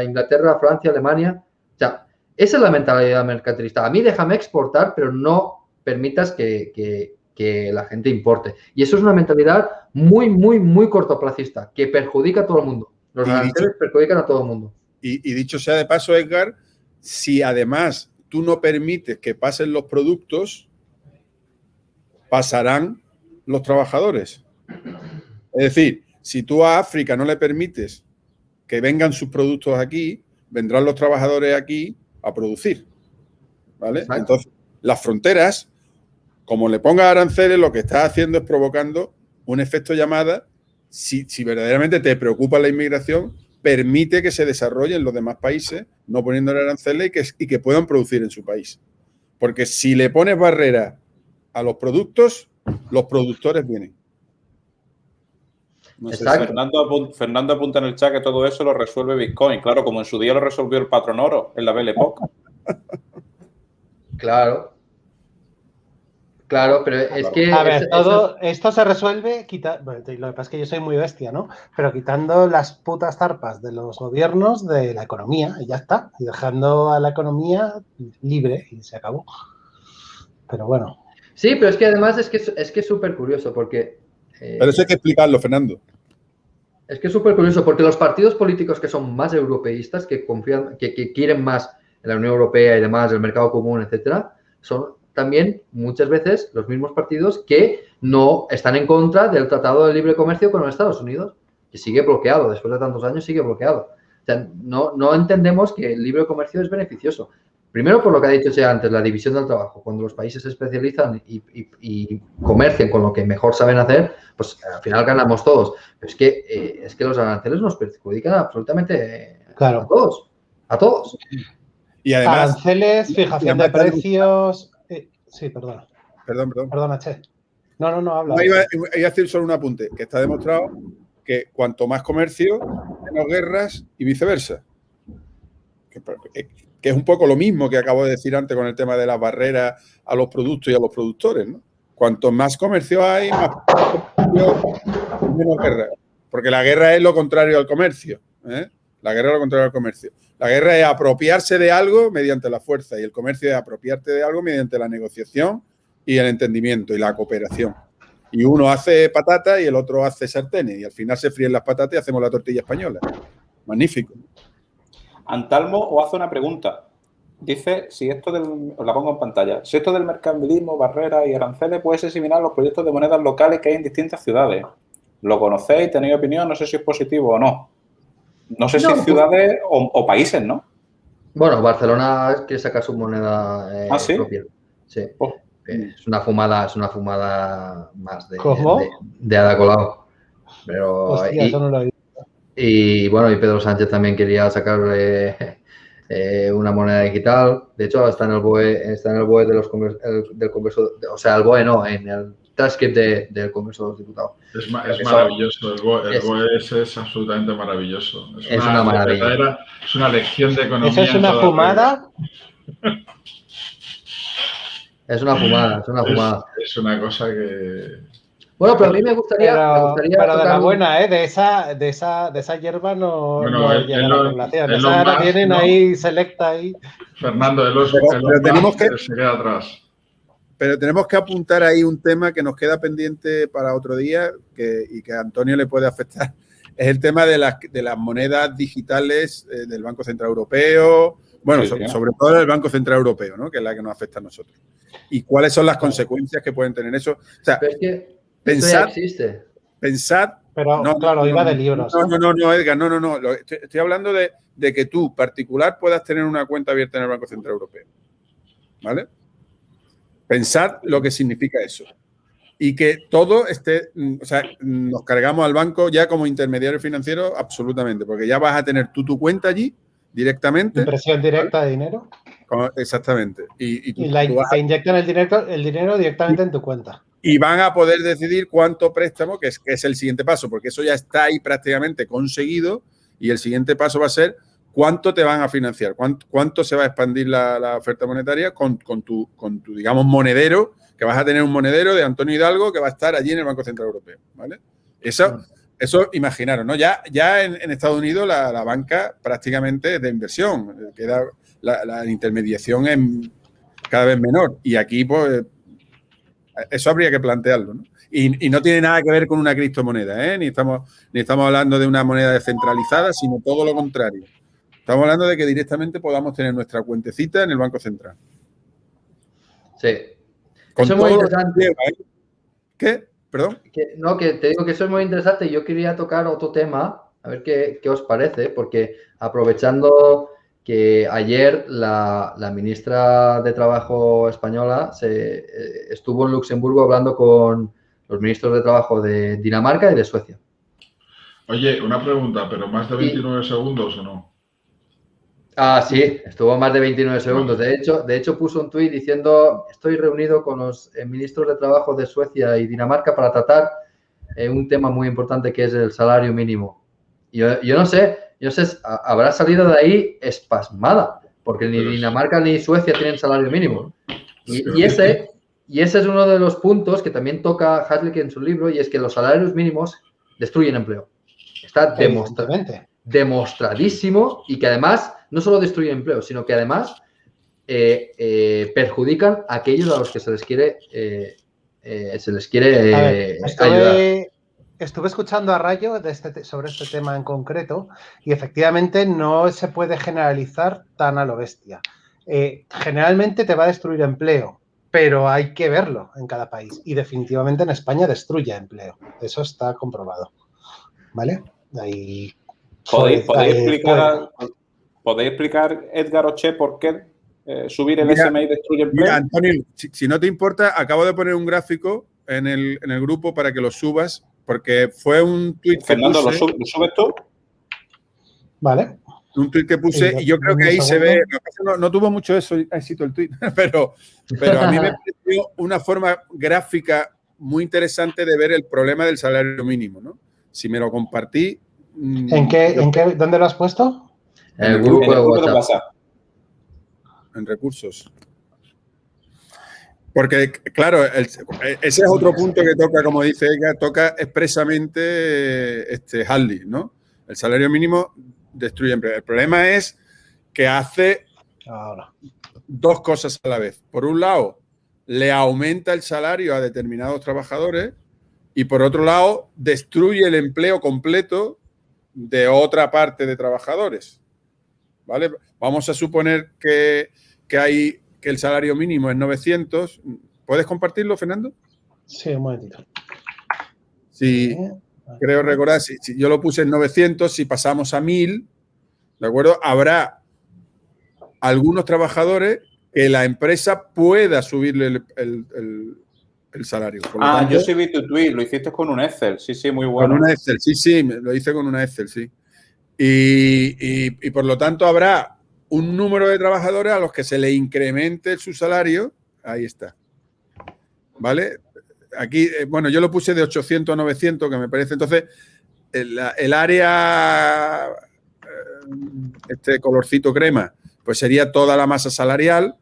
Inglaterra, a Francia, a Alemania. O sea, esa es la mentalidad mercantilista. A mí déjame exportar, pero no permitas que la gente importe. Y eso es una mentalidad muy, muy, muy cortoplacista, que perjudica a todo el mundo. Los aranceles perjudican a todo el mundo. Y dicho sea de paso, Edgar, si además tú no permites que pasen los productos, pasarán los trabajadores. Es decir, si tú a África no le permites que vengan sus productos aquí, vendrán los trabajadores aquí a producir, ¿vale? Exacto. Entonces, las fronteras, como le pongas aranceles, lo que estás haciendo es provocando un efecto llamada. Si verdaderamente te preocupa la inmigración, permite que se desarrolle en los demás países, no poniéndole aranceles y que puedan producir en su país. Porque si le pones barrera a los productores vienen. No sé Exacto. Fernando apunta en el chat que todo eso lo resuelve Bitcoin. Claro, como en su día lo resolvió el patrón oro en la Belle Époque. Claro. Claro, pero es que... A ver, todo esto se resuelve bueno, lo que pasa es que yo soy muy bestia, ¿no? Pero quitando las putas zarpas de los gobiernos de la economía, y ya está. Y dejando a la economía libre y se acabó. Pero bueno. Sí, pero es que además es que es súper curioso porque... Pero eso hay que explicarlo, Fernando. Es que es súper curioso porque los partidos políticos que son más europeístas, que confían, que quieren más en la Unión Europea y demás, el mercado común, etcétera, son también muchas veces los mismos partidos que no están en contra del Tratado de Libre Comercio con los Estados Unidos, que sigue bloqueado, después de tantos años sigue bloqueado. O sea, no entendemos que el libre comercio es beneficioso. Primero, por lo que ha dicho Che antes, la división del trabajo. Cuando los países se especializan y comercian con lo que mejor saben hacer, pues al final ganamos todos. Pero es que los aranceles nos perjudican absolutamente Claro. a todos. A todos. Y además... Aranceles, fijación de precios... sí, perdona. Perdón. Perdona, Che. No, habla. No, iba a decir solo un apunte, que está demostrado que cuanto más comercio, menos guerras y viceversa. Que es un poco lo mismo que acabo de decir antes con el tema de las barreras a los productos y a los productores, ¿no? Cuanto más comercio hay, más menos guerra. Porque la guerra es lo contrario al comercio, ¿eh? La guerra es lo contrario al comercio. La guerra es apropiarse de algo mediante la fuerza y el comercio es apropiarte de algo mediante la negociación y el entendimiento y la cooperación. Y uno hace patatas y el otro hace sartenes y al final se fríen las patatas y hacemos la tortilla española. Magnífico. Antalmo os hace una pregunta. Dice, os la pongo en pantalla, si esto del mercantilismo, barreras y aranceles puede ser similar a los proyectos de monedas locales que hay en distintas ciudades. ¿Lo conocéis? ¿Tenéis opinión? No sé si es positivo o no. No sé si ciudades o países, ¿no? Bueno, Barcelona quiere sacar su moneda ¿sí? propia. Sí. Oh. Es una fumada más ¿Cómo? de Ada Colau. Pero, hostia, eso no lo he visto. Y bueno, y Pedro Sánchez también quería sacar una moneda digital. De hecho, está en el BOE del Congreso, o sea, el BOE no, en el transcript del Congreso de los Diputados. Es maravilloso, el BOE es absolutamente maravilloso. Es una maravilla. Es una lección de economía. ¿Eso es una fumada? Es una fumada. Es una cosa que... Bueno, pero a mí me gustaría pero de la buena, ¿eh? De esa hierba no llega la población. Esa ahora vienen ¿no? Ahí, selecta ahí. Fernando, se queda atrás. Pero tenemos que apuntar ahí un tema que nos queda pendiente para otro día y que a Antonio le puede afectar. Es el tema de las monedas digitales del Banco Central Europeo. Bueno, sí, sobre todo el Banco Central Europeo, ¿no? Que es la que nos afecta a nosotros. ¿Y cuáles son las consecuencias que pueden tener eso? O sea, pero es que pensad. Pero no, claro, iba de libros. No, Edgar, no. Estoy hablando de que tú, particular, puedas tener una cuenta abierta en el Banco Central Europeo. ¿Vale? Pensad lo que significa eso. Y que todo esté, o sea, nos cargamos al banco ya como intermediario financiero absolutamente, porque ya vas a tener tú tu cuenta allí directamente. Impresión directa, ¿vale? De dinero. Exactamente. Y te inyectan el dinero directamente en tu cuenta. Y van a poder decidir cuánto préstamo, que es el siguiente paso, porque eso ya está ahí prácticamente conseguido, y el siguiente paso va a ser cuánto te van a financiar, cuánto se va a expandir la oferta monetaria con tu, digamos, monedero, que vas a tener un monedero de Antonio Hidalgo que va a estar allí en el Banco Central Europeo, ¿vale? Eso imaginaros, ¿no? Ya en Estados Unidos la banca prácticamente es de inversión, queda la intermediación es cada vez menor, y aquí, pues, eso habría que plantearlo, ¿no? Y no tiene nada que ver con una criptomoneda, ¿eh? Ni estamos hablando de una moneda descentralizada, sino todo lo contrario. Estamos hablando de que directamente podamos tener nuestra cuentecita en el Banco Central. Sí. Con eso es todo muy interesante. Lleva, ¿eh? ¿Qué? ¿Perdón? Que te digo que eso es muy interesante. Yo quería tocar otro tema, a ver qué os parece, porque aprovechando que ayer la ministra de Trabajo española estuvo en Luxemburgo hablando con los ministros de Trabajo de Dinamarca y de Suecia. Oye, una pregunta, ¿pero más de 29 segundos o no? Ah, sí, estuvo más de 29 segundos. De hecho, puso un tuit diciendo: estoy reunido con los ministros de Trabajo de Suecia y Dinamarca para tratar un tema muy importante que es el salario mínimo. Yo no sé, habrá salido de ahí espasmada, porque ni Dinamarca ni Suecia tienen salario mínimo. Y ese es uno de los puntos que también toca Haslick en su libro, y es que los salarios mínimos destruyen empleo. Está demostradísimo, y que además no solo destruyen empleo, sino que además perjudican a aquellos a los que se les quiere ayudar. Estuve escuchando a Rayo sobre este tema en concreto, y efectivamente no se puede generalizar tan a lo bestia. Generalmente te va a destruir empleo, pero hay que verlo en cada país, y definitivamente en España destruye empleo. Eso está comprobado. ¿Vale? Ahí ¿Podéis explicar, Edgar Oche, por qué subir el Mira, SMI destruye empleo. Mira, Antonio, si no te importa, acabo de poner un gráfico en el grupo para que lo subas, porque fue un tuit que Fernando, puse. ¿lo subes tú? Vale. Un tuit que puse y yo creo que ahí se ve, no tuvo mucho éxito el tuit, pero a mí me pareció una forma gráfica muy interesante de ver el problema del salario mínimo, ¿no? Si me lo compartí. ¿Dónde lo has puesto? En el grupo de WhatsApp. En recursos. Porque, claro, ese es otro punto que toca, como dice ella, toca expresamente Hadley, ¿no? El salario mínimo destruye empleo. El problema es que hace dos cosas a la vez. Por un lado, le aumenta el salario a determinados trabajadores y por otro lado, destruye el empleo completo de otra parte de trabajadores. ¿Vale? Vamos a suponer que el salario mínimo es 900. ¿Puedes compartirlo, Fernando? Sí, un momentito. Sí. Creo recordar, si yo lo puse en 900, si pasamos a 1000, ¿de acuerdo? Habrá algunos trabajadores que la empresa pueda subirle el salario. Por lo tanto, yo sí vi tu tweet, lo hiciste con un Excel, sí, muy bueno. Con una Excel, sí, lo hice con una Excel, sí. Y por lo tanto habrá un número de trabajadores a los que se le incremente su salario, ahí está. ¿Vale? Aquí, bueno, yo lo puse de 800 a 900, que me parece. Entonces, el área, este colorcito crema, pues sería toda la masa salarial.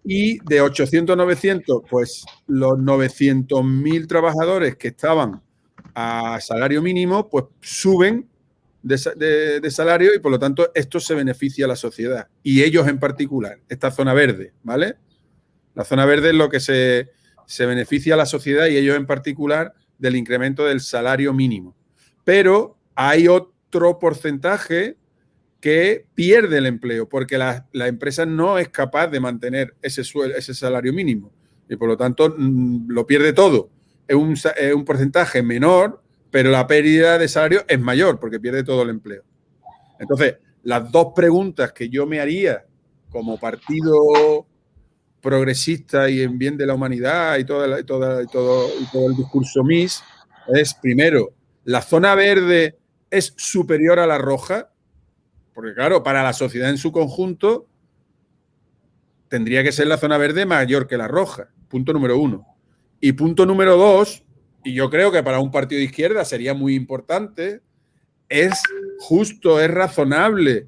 Y de 800 a 900, pues los 900.000 trabajadores que estaban a salario mínimo, pues suben de salario y por lo tanto esto se beneficia a la sociedad. Y ellos en particular, esta zona verde, ¿vale? La zona verde es lo que se beneficia a la sociedad y ellos en particular del incremento del salario mínimo. Pero hay otro porcentaje que pierde el empleo porque la empresa no es capaz de mantener ese salario mínimo y por lo tanto lo pierde todo. Es un porcentaje menor, pero la pérdida de salario es mayor porque pierde todo el empleo. Entonces, las dos preguntas que yo me haría como partido progresista y en bien de la humanidad y todo el discurso MIS es, primero, ¿la zona verde es superior a la roja? Porque, claro, para la sociedad en su conjunto tendría que ser la zona verde mayor que la roja. Punto número uno. Y punto número dos, y yo creo que para un partido de izquierda sería muy importante, es justo, es razonable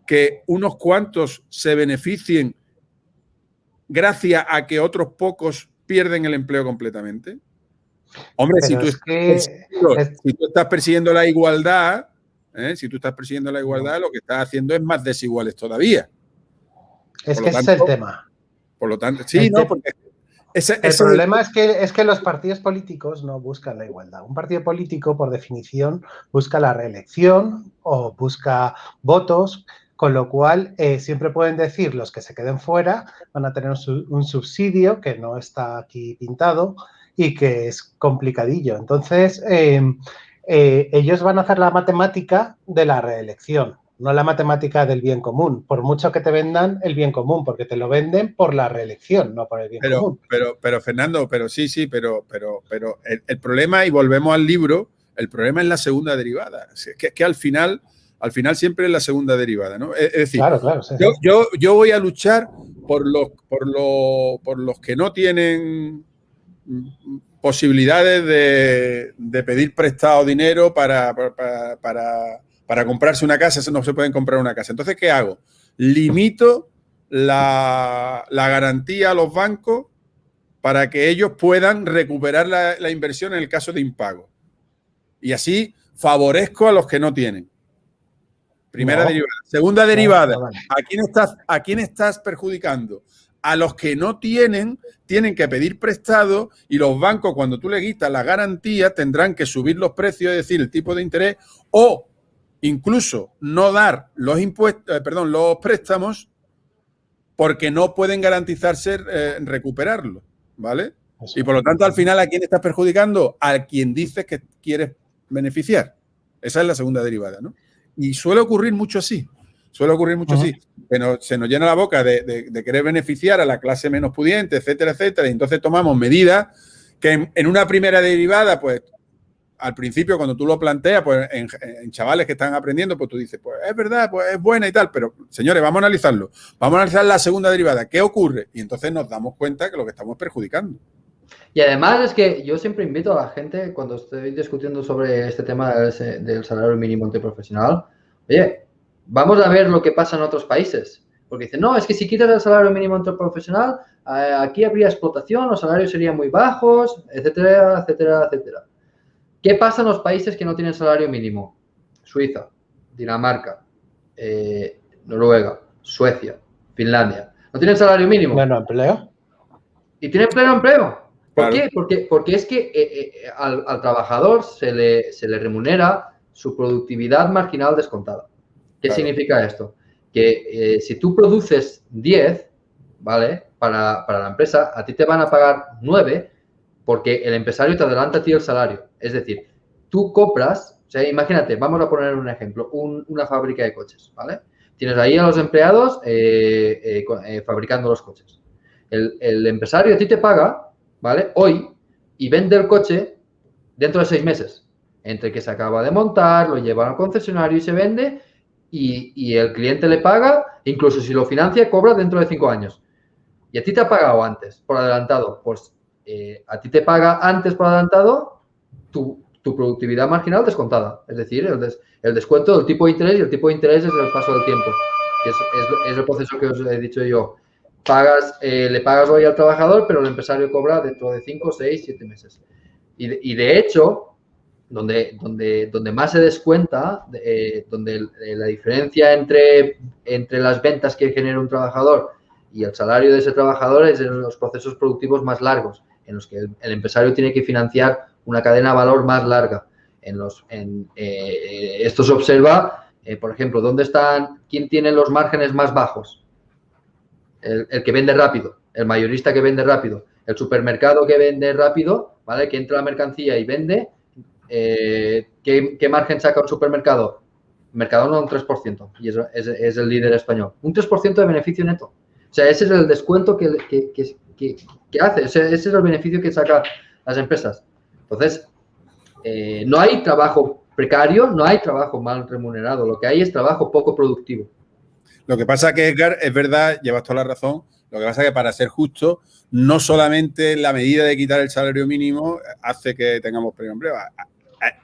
que unos cuantos se beneficien gracias a que otros pocos pierden el empleo completamente. Hombre, si tú estás persiguiendo la igualdad, si tú estás persiguiendo la igualdad, lo que estás haciendo es más desiguales todavía. Es que ese es el tema. Por lo tanto, sí, ¿no? Porque el problema es que los partidos políticos no buscan la igualdad. Un partido político, por definición, busca la reelección o busca votos, con lo cual siempre pueden decir los que se queden fuera van a tener un subsidio que no está aquí pintado y que es complicadillo. Entonces, ellos van a hacer la matemática de la reelección, no la matemática del bien común, por mucho que te vendan el bien común, porque te lo venden por la reelección, no por el bien común. Pero Fernando, pero el problema, y volvemos al libro, el problema es la segunda derivada. Es que al final siempre es la segunda derivada, ¿no? Es decir, claro, sí. yo voy a luchar por los que no tienen posibilidades de pedir prestado dinero para comprarse una casa, no se pueden comprar una casa. Entonces, ¿qué hago? Limito la garantía a los bancos para que ellos puedan recuperar la inversión en el caso de impago. Y así favorezco a los que no tienen. Primera derivada. Segunda derivada. Vale. ¿A quién estás perjudicando? A los que no tienen que pedir prestado y los bancos, cuando tú le quitas la garantía, tendrán que subir los precios, es decir, el tipo de interés, o incluso no dar los préstamos porque no pueden garantizarse recuperarlo, ¿vale? Eso. Y por lo tanto, al final, ¿a quién estás perjudicando? A quien dices que quieres beneficiar. Esa es la segunda derivada, ¿no? Y suele ocurrir mucho así. Suele ocurrir mucho así. Pero se nos llena la boca de querer beneficiar a la clase menos pudiente, etcétera, etcétera. Y entonces tomamos medidas que en una primera derivada, pues, al principio, cuando tú lo planteas, pues en chavales que están aprendiendo, pues tú dices, pues es verdad, pues es buena y tal, pero señores, vamos a analizarlo. Vamos a analizar la segunda derivada. ¿Qué ocurre? Y entonces nos damos cuenta que lo que estamos perjudicando. Y además es que yo siempre invito a la gente, cuando estoy discutiendo sobre este tema del salario mínimo interprofesional, oye, vamos a ver lo que pasa en otros países. Porque dicen, no, es que si quitas el salario mínimo interprofesional, aquí habría explotación, los salarios serían muy bajos, etcétera, etcétera, etcétera. ¿Qué pasa en los países que no tienen salario mínimo? Suiza, Dinamarca, Noruega, Suecia, Finlandia. ¿No tienen salario mínimo? ¿Pleno empleo? Y tienen pleno empleo. ¿Por Claro. qué? Porque es que al trabajador se le remunera su productividad marginal descontada. ¿Qué Claro. significa esto? Que si tú produces 10, ¿vale? Para la empresa, a ti te van a pagar 9 porque el empresario te adelanta a ti el salario. Es decir, tú compras, o sea, imagínate, vamos a poner un ejemplo, una fábrica de coches, ¿vale? Tienes ahí a los empleados fabricando los coches. El empresario a ti te paga, ¿vale? Hoy, y vende el coche dentro de 6 meses. Entre que se acaba de montar, lo lleva al concesionario y se vende, y el cliente le paga, incluso si lo financia, cobra dentro de 5 años. Y a ti te ha pagado antes, por adelantado. Pues a ti te paga antes por adelantado tu productividad marginal descontada. Es decir, el descuento del tipo de interés, y el tipo de interés es el paso del tiempo. Es el proceso que os he dicho yo. Le pagas hoy al trabajador, pero el empresario cobra dentro de 5, 6, 7 meses. Y de hecho, donde más se descuenta, donde la diferencia entre las ventas que genera un trabajador y el salario de ese trabajador es en los procesos productivos más largos, en los que el empresario tiene que financiar una cadena de valor más larga. Esto se observa, por ejemplo, ¿quién tiene los márgenes más bajos? El que vende rápido, el mayorista que vende rápido, el supermercado que vende rápido, ¿vale? Que entra la mercancía y vende. ¿Qué margen saca un supermercado? Mercadona un 3%, y es el líder español. Un 3% de beneficio neto. O sea, ese es el descuento que hace, ese es el beneficio que sacan las empresas. Entonces, no hay trabajo precario, no hay trabajo mal remunerado, lo que hay es trabajo poco productivo. Lo que pasa que, Edgar, es verdad, llevas toda la razón, lo que pasa que para ser justo, no solamente la medida de quitar el salario mínimo hace que tengamos pleno empleo,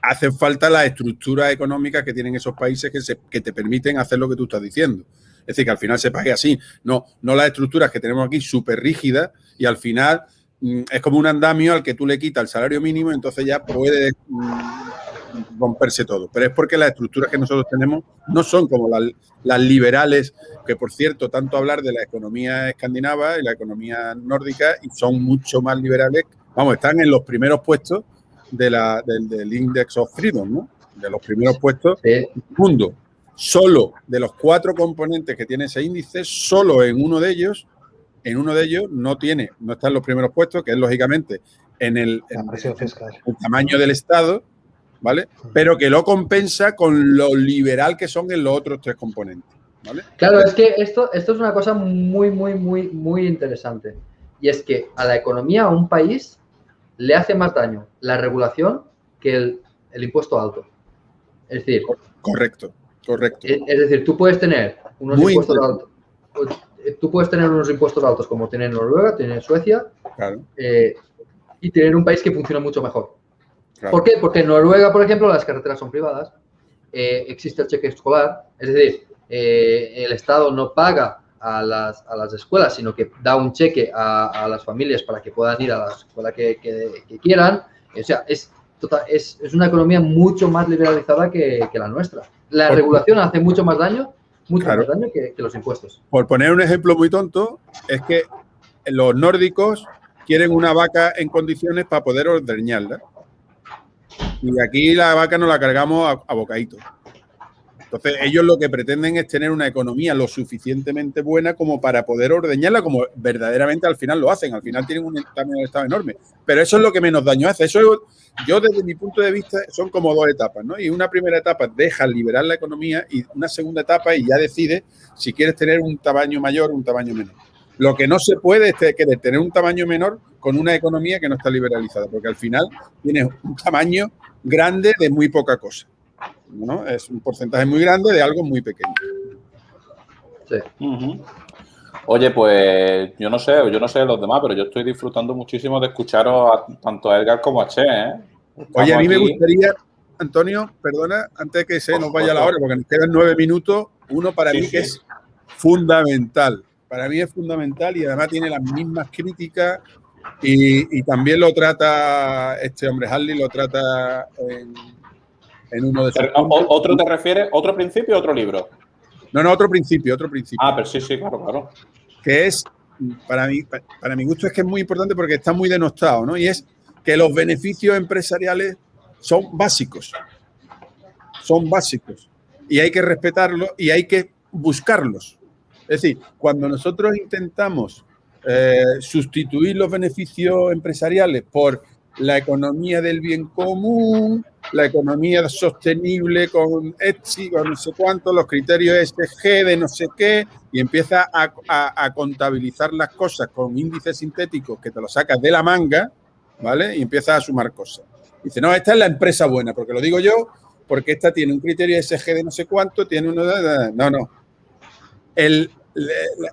hacen falta las estructuras económicas que tienen esos países que te permiten hacer lo que tú estás diciendo. Es decir, que al final se pague así. No las estructuras que tenemos aquí súper rígidas y al final es como un andamio al que tú le quitas el salario mínimo y entonces ya puede romperse todo. Pero es porque las estructuras que nosotros tenemos no son como las liberales, que por cierto, tanto hablar de la economía escandinava y la economía nórdica y son mucho más liberales. Vamos, están en los primeros puestos del Index of Freedom, ¿no? De los primeros puestos del mundo. Solo de los 4 componentes que tiene ese índice, solo en uno de ellos no está en los primeros puestos, que es lógicamente en el tamaño del Estado, ¿vale? Pero que lo compensa con lo liberal que son en los otros 3 componentes, ¿vale? Claro, es que esto es una cosa muy, muy, muy, muy interesante. Y es que a la economía, a un país, le hace más daño la regulación que el impuesto alto. Es decir... Correcto. Es decir, tú puedes tener unos impuestos altos. Tú puedes tener unos impuestos altos como tiene Noruega, tiene Suecia, claro. Y tener un país que funciona mucho mejor. Claro. ¿Por qué? Porque en Noruega, por ejemplo, las carreteras son privadas, existe el cheque escolar, es decir, el Estado no paga a las escuelas, sino que da un cheque a las familias para que puedan ir a la escuela que quieran. O sea, es una economía mucho más liberalizada que la nuestra. La regulación hace mucho más daño que los impuestos. Por poner un ejemplo muy tonto, es que los nórdicos quieren una vaca en condiciones para poder ordeñarla. Y aquí la vaca nos la cargamos a bocadito. Entonces, ellos lo que pretenden es tener una economía lo suficientemente buena como para poder ordeñarla, como verdaderamente al final lo hacen. Al final tienen un tamaño del Estado enorme. Pero eso es lo que menos daño hace. Yo, desde mi punto de vista, son como dos etapas, ¿no? Y una primera etapa deja liberar la economía y una segunda etapa y ya decide si quieres tener un tamaño mayor o un tamaño menor. Lo que no se puede es querer tener un tamaño menor con una economía que no está liberalizada, porque al final tienes un tamaño grande de muy poca cosa, ¿no? Es un porcentaje muy grande de algo muy pequeño. Sí. Oye, pues yo no sé los demás, pero yo estoy disfrutando muchísimo de escucharos tanto a Edgar como a Che, ¿eh? Oye, a mí me gustaría, Antonio, perdona, antes que se nos vaya la hora, porque nos quedan 9 minutos, uno para mí que es fundamental. Para mí es fundamental y además tiene las mismas críticas y también lo trata este hombre, Harley, lo trata en uno de sus puntos. ¿Otro te refieres? ¿Otro principio o otro libro? No, otro principio. Ah, pero sí, claro. Que es, para mi gusto, es que es muy importante porque está muy denostado, ¿no? Y es que los beneficios empresariales son básicos. Son básicos. Y hay que respetarlos y hay que buscarlos. Es decir, cuando nosotros intentamos sustituir los beneficios empresariales por la economía del bien común, la economía sostenible con ETSI, con no sé cuánto, los criterios ESG de no sé qué, y empieza a contabilizar las cosas con índices sintéticos que te los sacas de la manga, ¿vale? Y empiezas a sumar cosas. Dice, no, esta es la empresa buena, porque lo digo yo, porque esta tiene un criterio ESG de no sé cuánto, tiene uno de... No.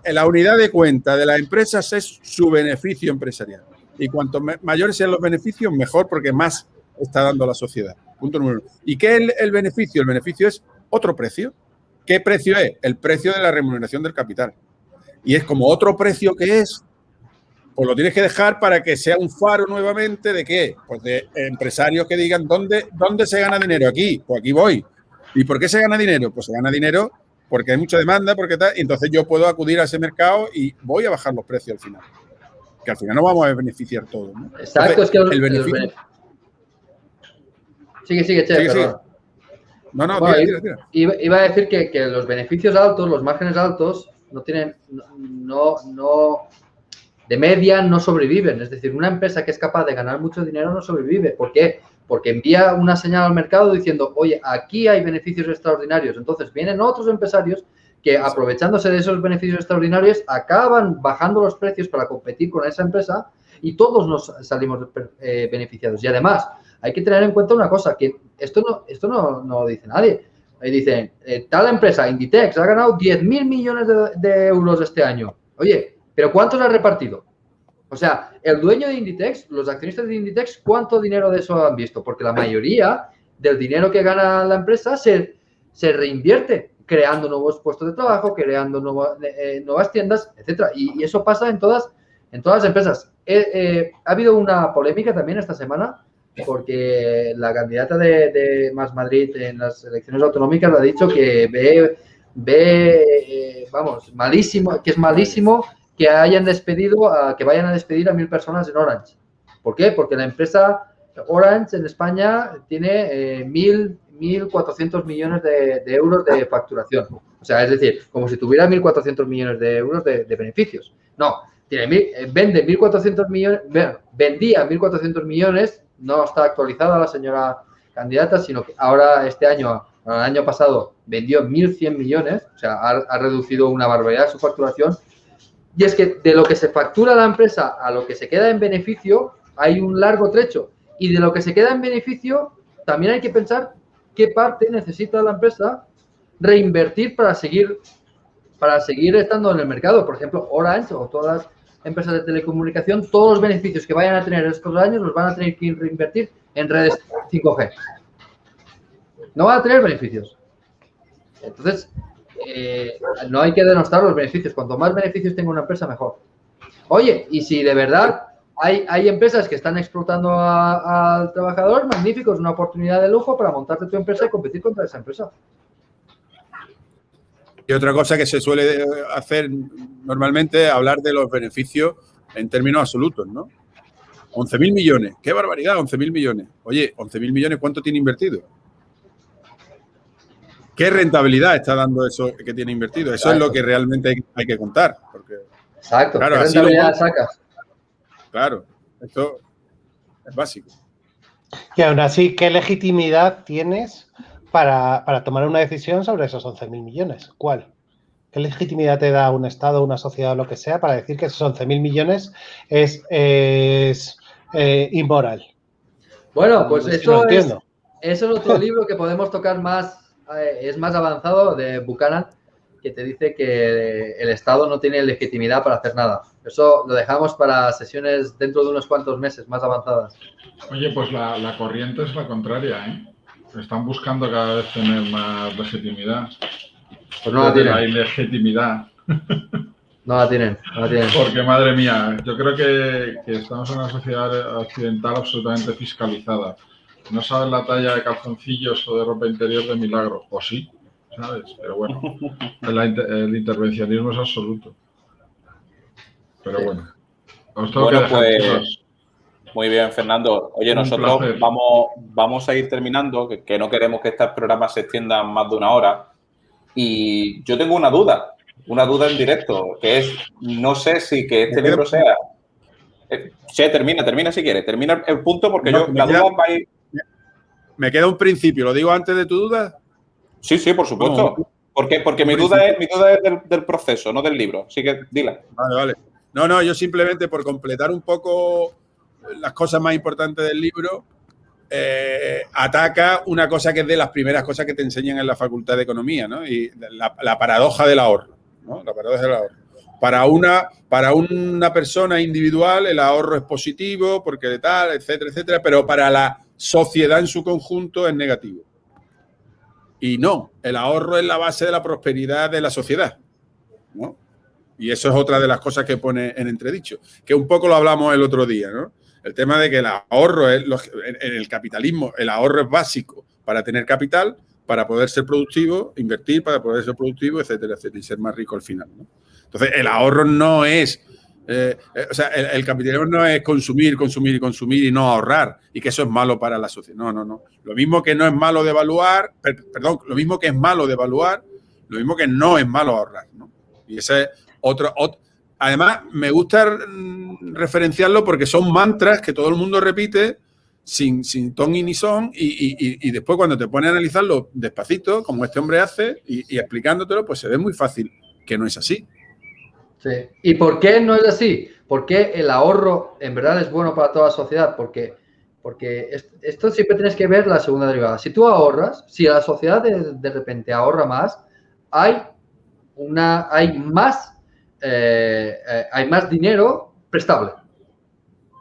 La unidad de cuenta de las empresas es su beneficio empresarial. Y cuanto mayores sean los beneficios, mejor, porque más está dando a la sociedad. Punto número 1. ¿Y qué es el beneficio? El beneficio es otro precio. ¿Qué precio es? El precio de la remuneración del capital. Y es como otro precio que es, pues lo tienes que dejar para que sea un faro nuevamente de qué? Pues de empresarios que digan, ¿dónde se gana dinero? Aquí, pues aquí voy. ¿Y por qué se gana dinero? Pues se gana dinero porque hay mucha demanda, porque tal, y entonces yo puedo acudir a ese mercado y voy a bajar los precios al final. Que al final nos vamos a beneficiar todos, ¿no? Exacto, entonces, es que el beneficio... Sigue, Che, sigue. No, bueno, tira. Iba a decir que los beneficios altos, los márgenes altos, de media no sobreviven. Es decir, una empresa que es capaz de ganar mucho dinero no sobrevive. ¿Por qué? Porque envía una señal al mercado diciendo, oye, aquí hay beneficios extraordinarios. Entonces vienen otros empresarios que, aprovechándose de esos beneficios extraordinarios, acaban bajando los precios para competir con esa empresa y todos nos salimos beneficiados. Y además, hay que tener en cuenta una cosa, que esto no lo dice nadie. Ahí dicen, tal empresa, Inditex, ha ganado 10.000 millones de euros este año. Oye, ¿pero cuántos ha repartido? O sea, el dueño de Inditex, los accionistas de Inditex, ¿cuánto dinero de eso han visto? Porque la mayoría del dinero que gana la empresa se reinvierte, creando nuevos puestos de trabajo, creando nuevas tiendas, etcétera. Y eso pasa en todas las empresas. Ha habido una polémica también esta semana porque la candidata de Más Madrid en las elecciones autonómicas ha dicho que malísimo, que es malísimo que vayan a despedir a 1.000 personas en Orange. ¿Por qué? Porque la empresa Orange en España tiene 1.400 millones de euros de facturación. O sea, es decir, como si tuviera 1.400 millones de euros de beneficios. No, vendía 1.400 millones, no está actualizada la señora candidata, sino que ahora el año pasado vendió 1.100 millones, o sea, ha reducido una barbaridad su facturación. Y es que de lo que se factura la empresa a lo que se queda en beneficio hay un largo trecho. Y de lo que se queda en beneficio también hay que pensar qué parte necesita la empresa reinvertir para seguir estando en el mercado. Por ejemplo, Orange o todas las empresas de telecomunicación, todos los beneficios que vayan a tener estos años los van a tener que reinvertir en redes 5G. No van a tener beneficios. Entonces, no hay que denostar los beneficios. Cuanto más beneficios tenga una empresa, mejor. Oye, y si de verdad hay empresas que están explotando al trabajador, magnífico, es una oportunidad de lujo para montarte tu empresa y competir contra esa empresa. Y otra cosa que se suele hacer normalmente es hablar de los beneficios en términos absolutos, ¿no? 11.000 millones. ¡Qué barbaridad! 11.000 millones. Oye, 11.000 millones, ¿cuánto tiene invertido? ¿Qué rentabilidad está dando eso que tiene invertido? Eso es lo que realmente hay que contar. Porque, Exacto. claro, ¿Qué así rentabilidad sacas? Claro, esto es básico. Y aún así, ¿qué legitimidad tienes para tomar una decisión sobre esos 11.000 millones? ¿Cuál? ¿Qué legitimidad te da un Estado, una sociedad o lo que sea para decir que esos 11.000 millones es inmoral? Bueno, pues Es que no entiendo. eso es otro libro que podemos tocar más, es más avanzado, de Buchanan, que te dice que el Estado no tiene legitimidad para hacer nada. Eso lo dejamos para sesiones dentro de unos cuantos meses más avanzadas. Oye, pues la corriente es la contraria, ¿eh? Están buscando cada vez tener más legitimidad. Pues no la Desde la tienen. ilegitimidad. No la tienen, no la tienen. Porque, madre mía, yo creo que estamos en una sociedad occidental absolutamente fiscalizada. No sabes la talla de calzoncillos o de ropa interior de milagro. O sí, ¿sabes? Pero bueno, el intervencionismo es absoluto. Pero bueno, os tengo que dejar, pues, chicos. Muy bien, Fernando. Oye, Un nosotros placer. vamos a ir terminando, que no queremos que estos programas se extiendan más de una hora. Y yo tengo una duda en directo, que es, no sé si que este libro sea... Sí, termina si quieres. Termina el punto porque No, la duda va a ir... Me queda un principio, ¿lo digo antes de tu duda? Sí, por supuesto. No, Porque mi duda es del proceso, no del libro. Así que dila. Vale. No, yo simplemente por completar un poco las cosas más importantes del libro, ataca una cosa que es de las primeras cosas que te enseñan en la Facultad de Economía, ¿no? Y la paradoja del ahorro, ¿no? La paradoja del ahorro. Para una persona individual el ahorro es positivo porque tal, etcétera, pero para la sociedad en su conjunto es negativo. Y no, el ahorro es la base de la prosperidad de la sociedad, ¿no? Y eso es otra de las cosas que pone en entredicho, que un poco lo hablamos el otro día, ¿no? El tema de que el ahorro en el capitalismo, el ahorro es básico para tener capital, para poder ser productivo, invertir para poder ser productivo, etcétera, y ser más rico al final, ¿no? Entonces, el ahorro no es, el capitalismo no es consumir y no ahorrar, y que eso es malo para la sociedad. No. Lo mismo que no es malo devaluar, lo mismo que es malo devaluar, lo mismo que no es malo ahorrar, ¿no? Y ese es otro. Además, me gusta referenciarlo porque son mantras que todo el mundo repite sin ton y ni son, y después cuando te pones a analizarlo despacito, como este hombre hace, y explicándotelo, pues se ve muy fácil que no es así. Sí. ¿Y por qué no es así? ¿Por qué el ahorro en verdad es bueno para toda la sociedad? Porque esto siempre tienes que ver la segunda derivada. Si tú ahorras, si la sociedad de repente ahorra más, hay más dinero prestable,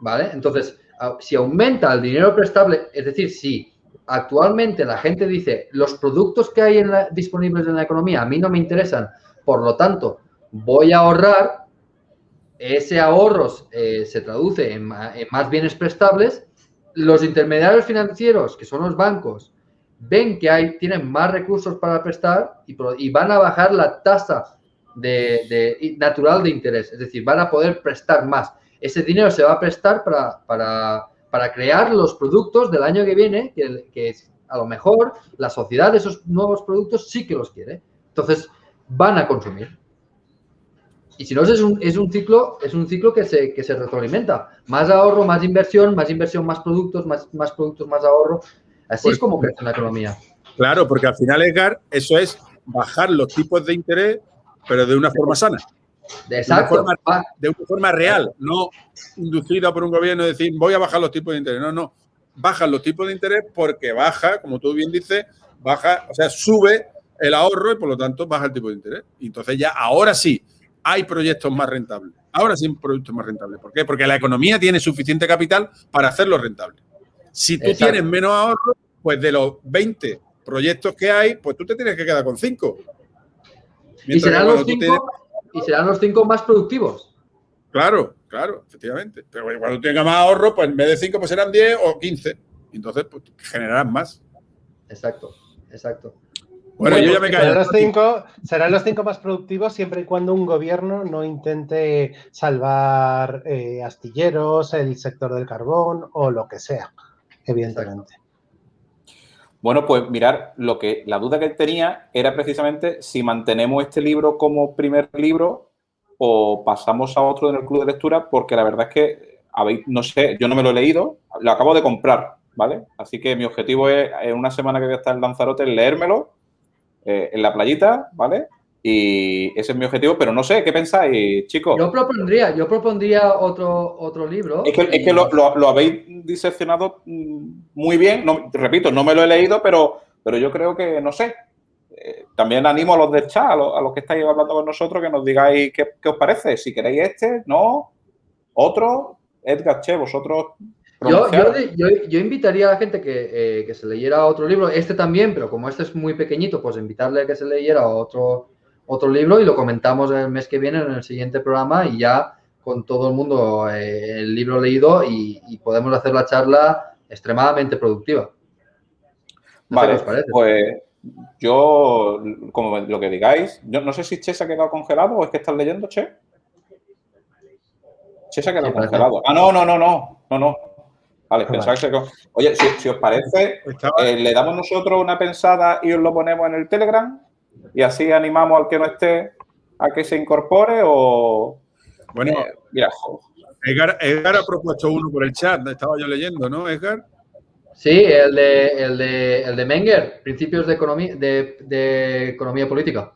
¿vale? Entonces, si aumenta el dinero prestable, es decir, si actualmente la gente dice los productos que hay disponibles en la economía a mí no me interesan, por lo tanto, voy a ahorrar, ese ahorro se traduce en más bienes prestables, los intermediarios financieros, que son los bancos, ven que tienen más recursos para prestar y van a bajar la tasa natural de interés, es decir, van a poder prestar más. Ese dinero se va a prestar para crear los productos del año que viene, que a lo mejor la sociedad de esos nuevos productos sí que los quiere. Entonces, van a consumir. Y si no, es un ciclo que se retroalimenta. Más ahorro, más inversión, más productos, más productos, más ahorro. Así es como crece la economía. Claro, porque al final, Edgar, eso es bajar los tipos de interés, pero de una forma sana. Exacto. De una forma real, no inducida por un gobierno y decir voy a bajar los tipos de interés. No. Bajan los tipos de interés porque baja, como tú bien dices, sube el ahorro y por lo tanto baja el tipo de interés. Y entonces ya ahora sí hay proyectos más rentables. ¿Por qué? Porque la economía tiene suficiente capital para hacerlo rentable. Si tú tienes menos ahorro, pues de los 20 proyectos que hay, pues tú te tienes que quedar con 5. Y serán los 5 más productivos. Claro, efectivamente. Pero cuando tenga más ahorro, pues en vez de 5, pues serán 10 o 15. Entonces, pues generarás más. Exacto. Bueno, yo ya me callo. Serán los 5 más productivos siempre y cuando un gobierno no intente salvar astilleros, el sector del carbón o lo que sea, evidentemente. Bueno, pues mirar, la duda que tenía era precisamente si mantenemos este libro como primer libro o pasamos a otro en el club de lectura, porque la verdad es que, no sé, yo no me lo he leído, lo acabo de comprar, ¿vale? Así que mi objetivo es, en una semana que voy a estar en Lanzarote, leérmelo en la playita, ¿vale? Y ese es mi objetivo, pero no sé, ¿qué pensáis, chicos? Yo propondría otro libro. Es que lo habéis diseccionado muy bien. No, repito, no me lo he leído, pero yo creo que, no sé. También animo a los del chat, a los que estáis hablando con nosotros, que nos digáis qué os parece. Si queréis este, no, otro. Edgar, Che, vosotros pronunciaros. Yo invitaría a la gente que se leyera otro libro, este también, pero como este es muy pequeñito, pues invitarle a que se leyera otro libro y lo comentamos el mes que viene en el siguiente programa y ya con todo el mundo el libro leído y podemos hacer la charla extremadamente productiva. No sé qué os parece. Pues yo, como lo que digáis, yo no sé si Che se ha quedado congelado o es que estás leyendo, Che. Che se ha quedado congelado. Ah, no. Vale, pensaba que se... Oye, si os parece, le damos nosotros una pensada y os lo ponemos en el Telegram y así animamos al que no esté a que se incorpore o... Bueno, mira. Edgar ha propuesto uno por el chat, estaba yo leyendo, ¿no, Edgar? Sí, el de Menger, Principios de Economía Política.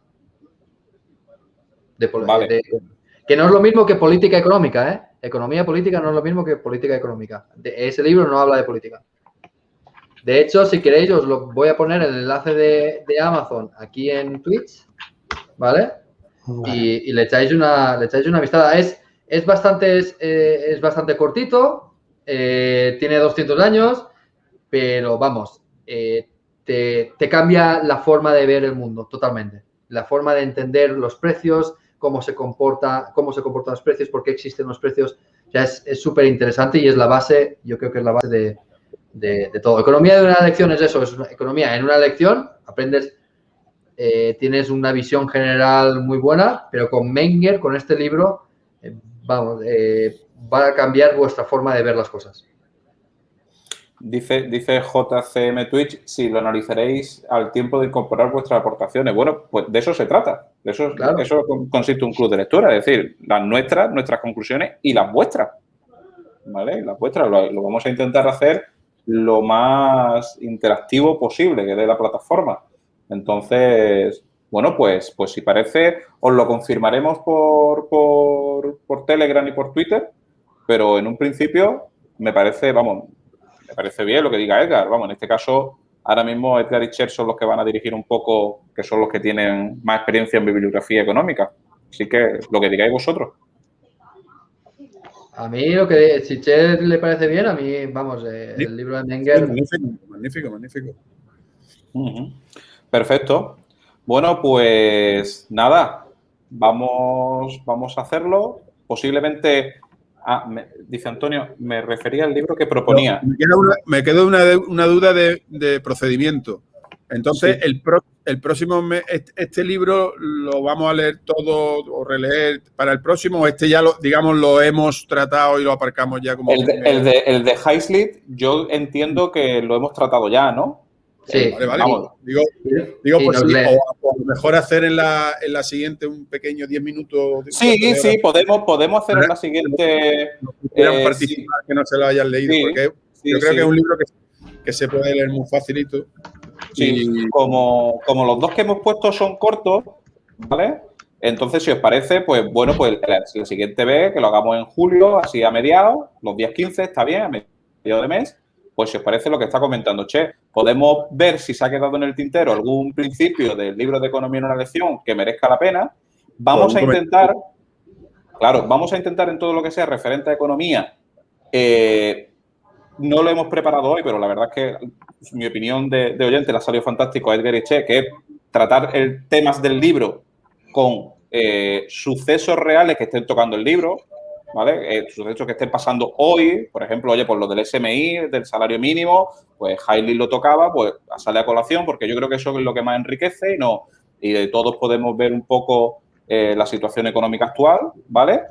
Vale. Que no es lo mismo que política económica, ¿eh? Economía política no es lo mismo que política económica. Ese libro no habla de política. De hecho, si queréis, os lo voy a poner el enlace de Amazon aquí en Twitch, ¿vale? Y le echáis una vistada. Es bastante cortito, tiene 200 años, pero vamos, te cambia la forma de ver el mundo totalmente. La forma de entender los precios, cómo se comportan los precios, por qué existen los precios. O sea, es súper interesante y es la base, yo creo que es la base de todo. Economía de una lección es eso, es una economía. En una lección aprendes, tienes una visión general muy buena, pero con Menger, con este libro, va a cambiar vuestra forma de ver las cosas. Dice JCM Twitch, si lo analizaréis al tiempo de incorporar vuestras aportaciones. Bueno, pues de eso se trata. De eso, claro. Eso consiste un club de lectura, es decir, nuestras conclusiones y las vuestras. ¿Vale? Las vuestras lo vamos a intentar hacer lo más interactivo posible que dé la plataforma. Entonces, bueno, pues si parece, os lo confirmaremos por Telegram y por Twitter, pero en un principio me parece bien lo que diga Edgar. Vamos, en este caso, ahora mismo Edgar y Cher son los que van a dirigir un poco, que son los que tienen más experiencia en bibliografía económica. Así que lo que digáis vosotros. A mí si Cher le parece bien, a mí, vamos, el libro de Menger... Magnífico. Perfecto. Bueno, pues nada, vamos a hacerlo. Posiblemente... dice Antonio, me refería al libro que proponía. Me queda una duda de procedimiento. Entonces, sí. el próximo mes, este libro lo vamos a leer todo o releer para el próximo, o ya lo hemos tratado y lo aparcamos ya como... El de Highslit, yo entiendo que lo hemos tratado ya, ¿no? Sí, vale. Vamos. Digo por si, o a lo mejor hacer en la siguiente un pequeño 10 minutos. Sí, podemos hacer en la siguiente. No quieran participar, que no se lo hayan leído, porque yo creo que es un libro que se puede leer muy facilito. Sí, y... como los dos que hemos puesto son cortos, ¿vale? Entonces, si os parece, pues bueno, pues el siguiente vez que lo hagamos en julio, así a mediados, los días 15, está bien, a mediados de mes. Pues si os parece lo que está comentando Che, podemos ver si se ha quedado en el tintero algún principio del libro de economía en una lección que merezca la pena. Vamos a intentar en todo lo que sea referente a economía. No lo hemos preparado hoy, pero la verdad es que mi opinión de oyente le ha salido fantástico a Edgar y Che, que es tratar temas del libro con sucesos reales que estén tocando el libro. ¿Vale? Sucesos que estén pasando hoy, por ejemplo, por lo del SMI, del salario mínimo, pues Hailey lo tocaba, pues sale a colación, porque yo creo que eso es lo que más enriquece y todos podemos ver un poco la situación económica actual, ¿vale?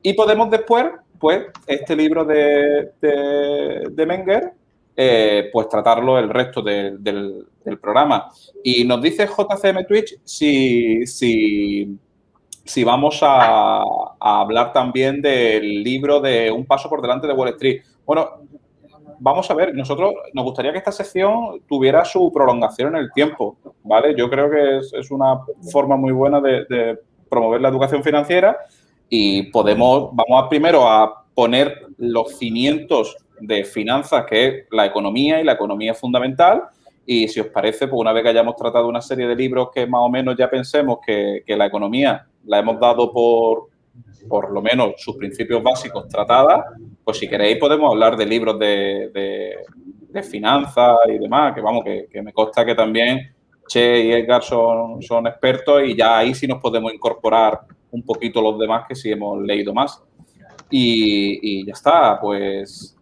Y podemos después, pues, este libro de Menger, pues tratarlo el resto del programa. Y nos dice JCM Twitch si vamos a hablar también del libro de Un paso por delante de Wall Street. Bueno, vamos a ver, nosotros nos gustaría que esta sección tuviera su prolongación en el tiempo, ¿vale? Yo creo que es una forma muy buena de promover la educación financiera y vamos primero a poner los cimientos de finanzas, que es la economía, y la economía es fundamental. Y si os parece, pues una vez que hayamos tratado una serie de libros que más o menos ya pensemos que la economía la hemos dado por lo menos sus principios básicos tratadas, pues si queréis podemos hablar de libros de finanzas y demás, que vamos, que me consta que también Che y Edgar son expertos y ya ahí sí nos podemos incorporar un poquito los demás que sí hemos leído más. Y ya está, pues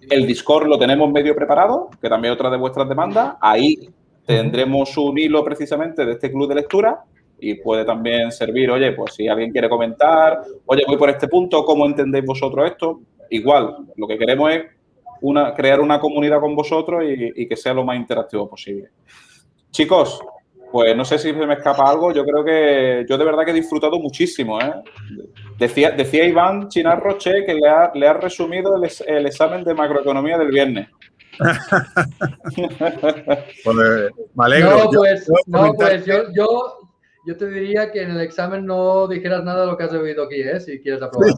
el Discord lo tenemos medio preparado, que también es otra de vuestras demandas. Ahí tendremos un hilo precisamente de este club de lectura y puede también servir, oye, pues si alguien quiere comentar, oye, voy por este punto, ¿cómo entendéis vosotros esto? Igual, lo que queremos es crear una comunidad con vosotros y que sea lo más interactivo posible. Chicos, pues no sé si se me escapa algo, yo creo que yo de verdad que he disfrutado muchísimo, ¿eh? Decía Iván Chinarro, Che, que le ha resumido el examen de macroeconomía del viernes. Pues, me alegro. Yo te diría que en el examen no dijeras nada de lo que has oído aquí, si quieres aprobar.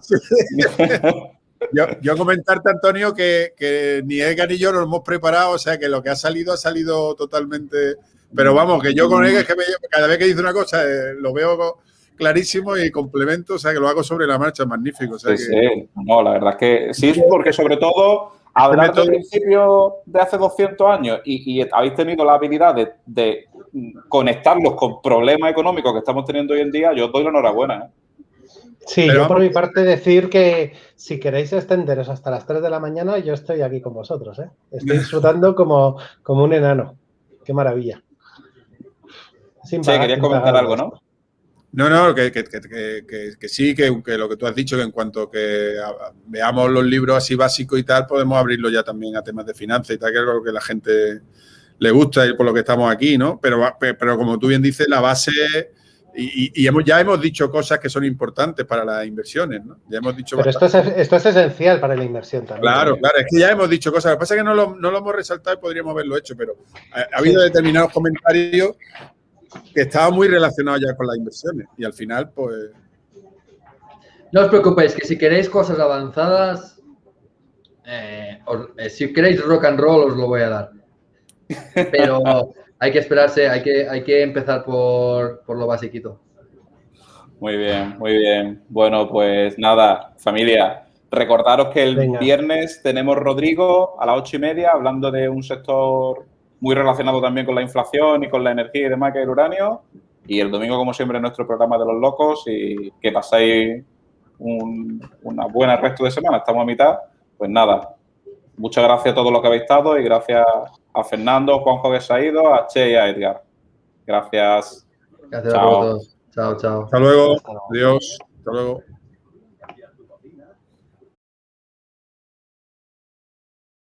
Yo comentarte, Antonio, que ni Edgar ni yo nos hemos preparado, o sea que lo que ha salido totalmente. Pero vamos, que yo con Edgar, es que cada vez que dice una cosa lo veo clarísimo y complemento, o sea que lo hago sobre la marcha, magnífico. O sea sí. No, la verdad es que sí, porque sobre todo hablar del principio de hace 200 años y habéis tenido la habilidad de conectarlos con problemas económicos que estamos teniendo hoy en día, yo os doy la enhorabuena, ¿eh? Sí, pero yo por mi parte decir que si queréis extenderos hasta las 3 de la mañana, yo estoy aquí con vosotros, ¿eh? Estoy disfrutando como un enano. Qué maravilla. Sí, querías comentar algo, ¿no? No, que sí, que lo que tú has dicho, que en cuanto que veamos los libros así básicos y tal, podemos abrirlo ya también a temas de finanzas y tal, que es lo que a la gente le gusta y por lo que estamos aquí, ¿no? Pero como tú bien dices, la base... Y ya hemos dicho cosas que son importantes para las inversiones, ¿no? Ya hemos dicho. Pero esto es esencial para la inversión también. Claro, es que ya hemos dicho cosas. Lo que pasa es que no lo hemos resaltado y podríamos haberlo hecho, pero ha habido determinados comentarios que estaban muy relacionados ya con las inversiones. Y al final, pues... No os preocupéis, que si queréis cosas avanzadas, si queréis rock and roll, os lo voy a dar. Pero... hay que esperarse, hay que empezar por lo basiquito. Muy bien, muy bien. Bueno, pues nada, familia, recordaros que el viernes tenemos Rodrigo a las 8:30 hablando de un sector muy relacionado también con la inflación y con la energía y demás, que es el uranio. Y el domingo, como siempre, nuestro programa de los locos y que pasáis una buena resto de semana. Estamos a mitad. Pues nada, muchas gracias a todos los que habéis estado y gracias a Fernando, Juanjo que se ha ido, a Che y a Edgar. Gracias. Gracias a todos. Chao. Hasta luego. Adiós. Hasta luego.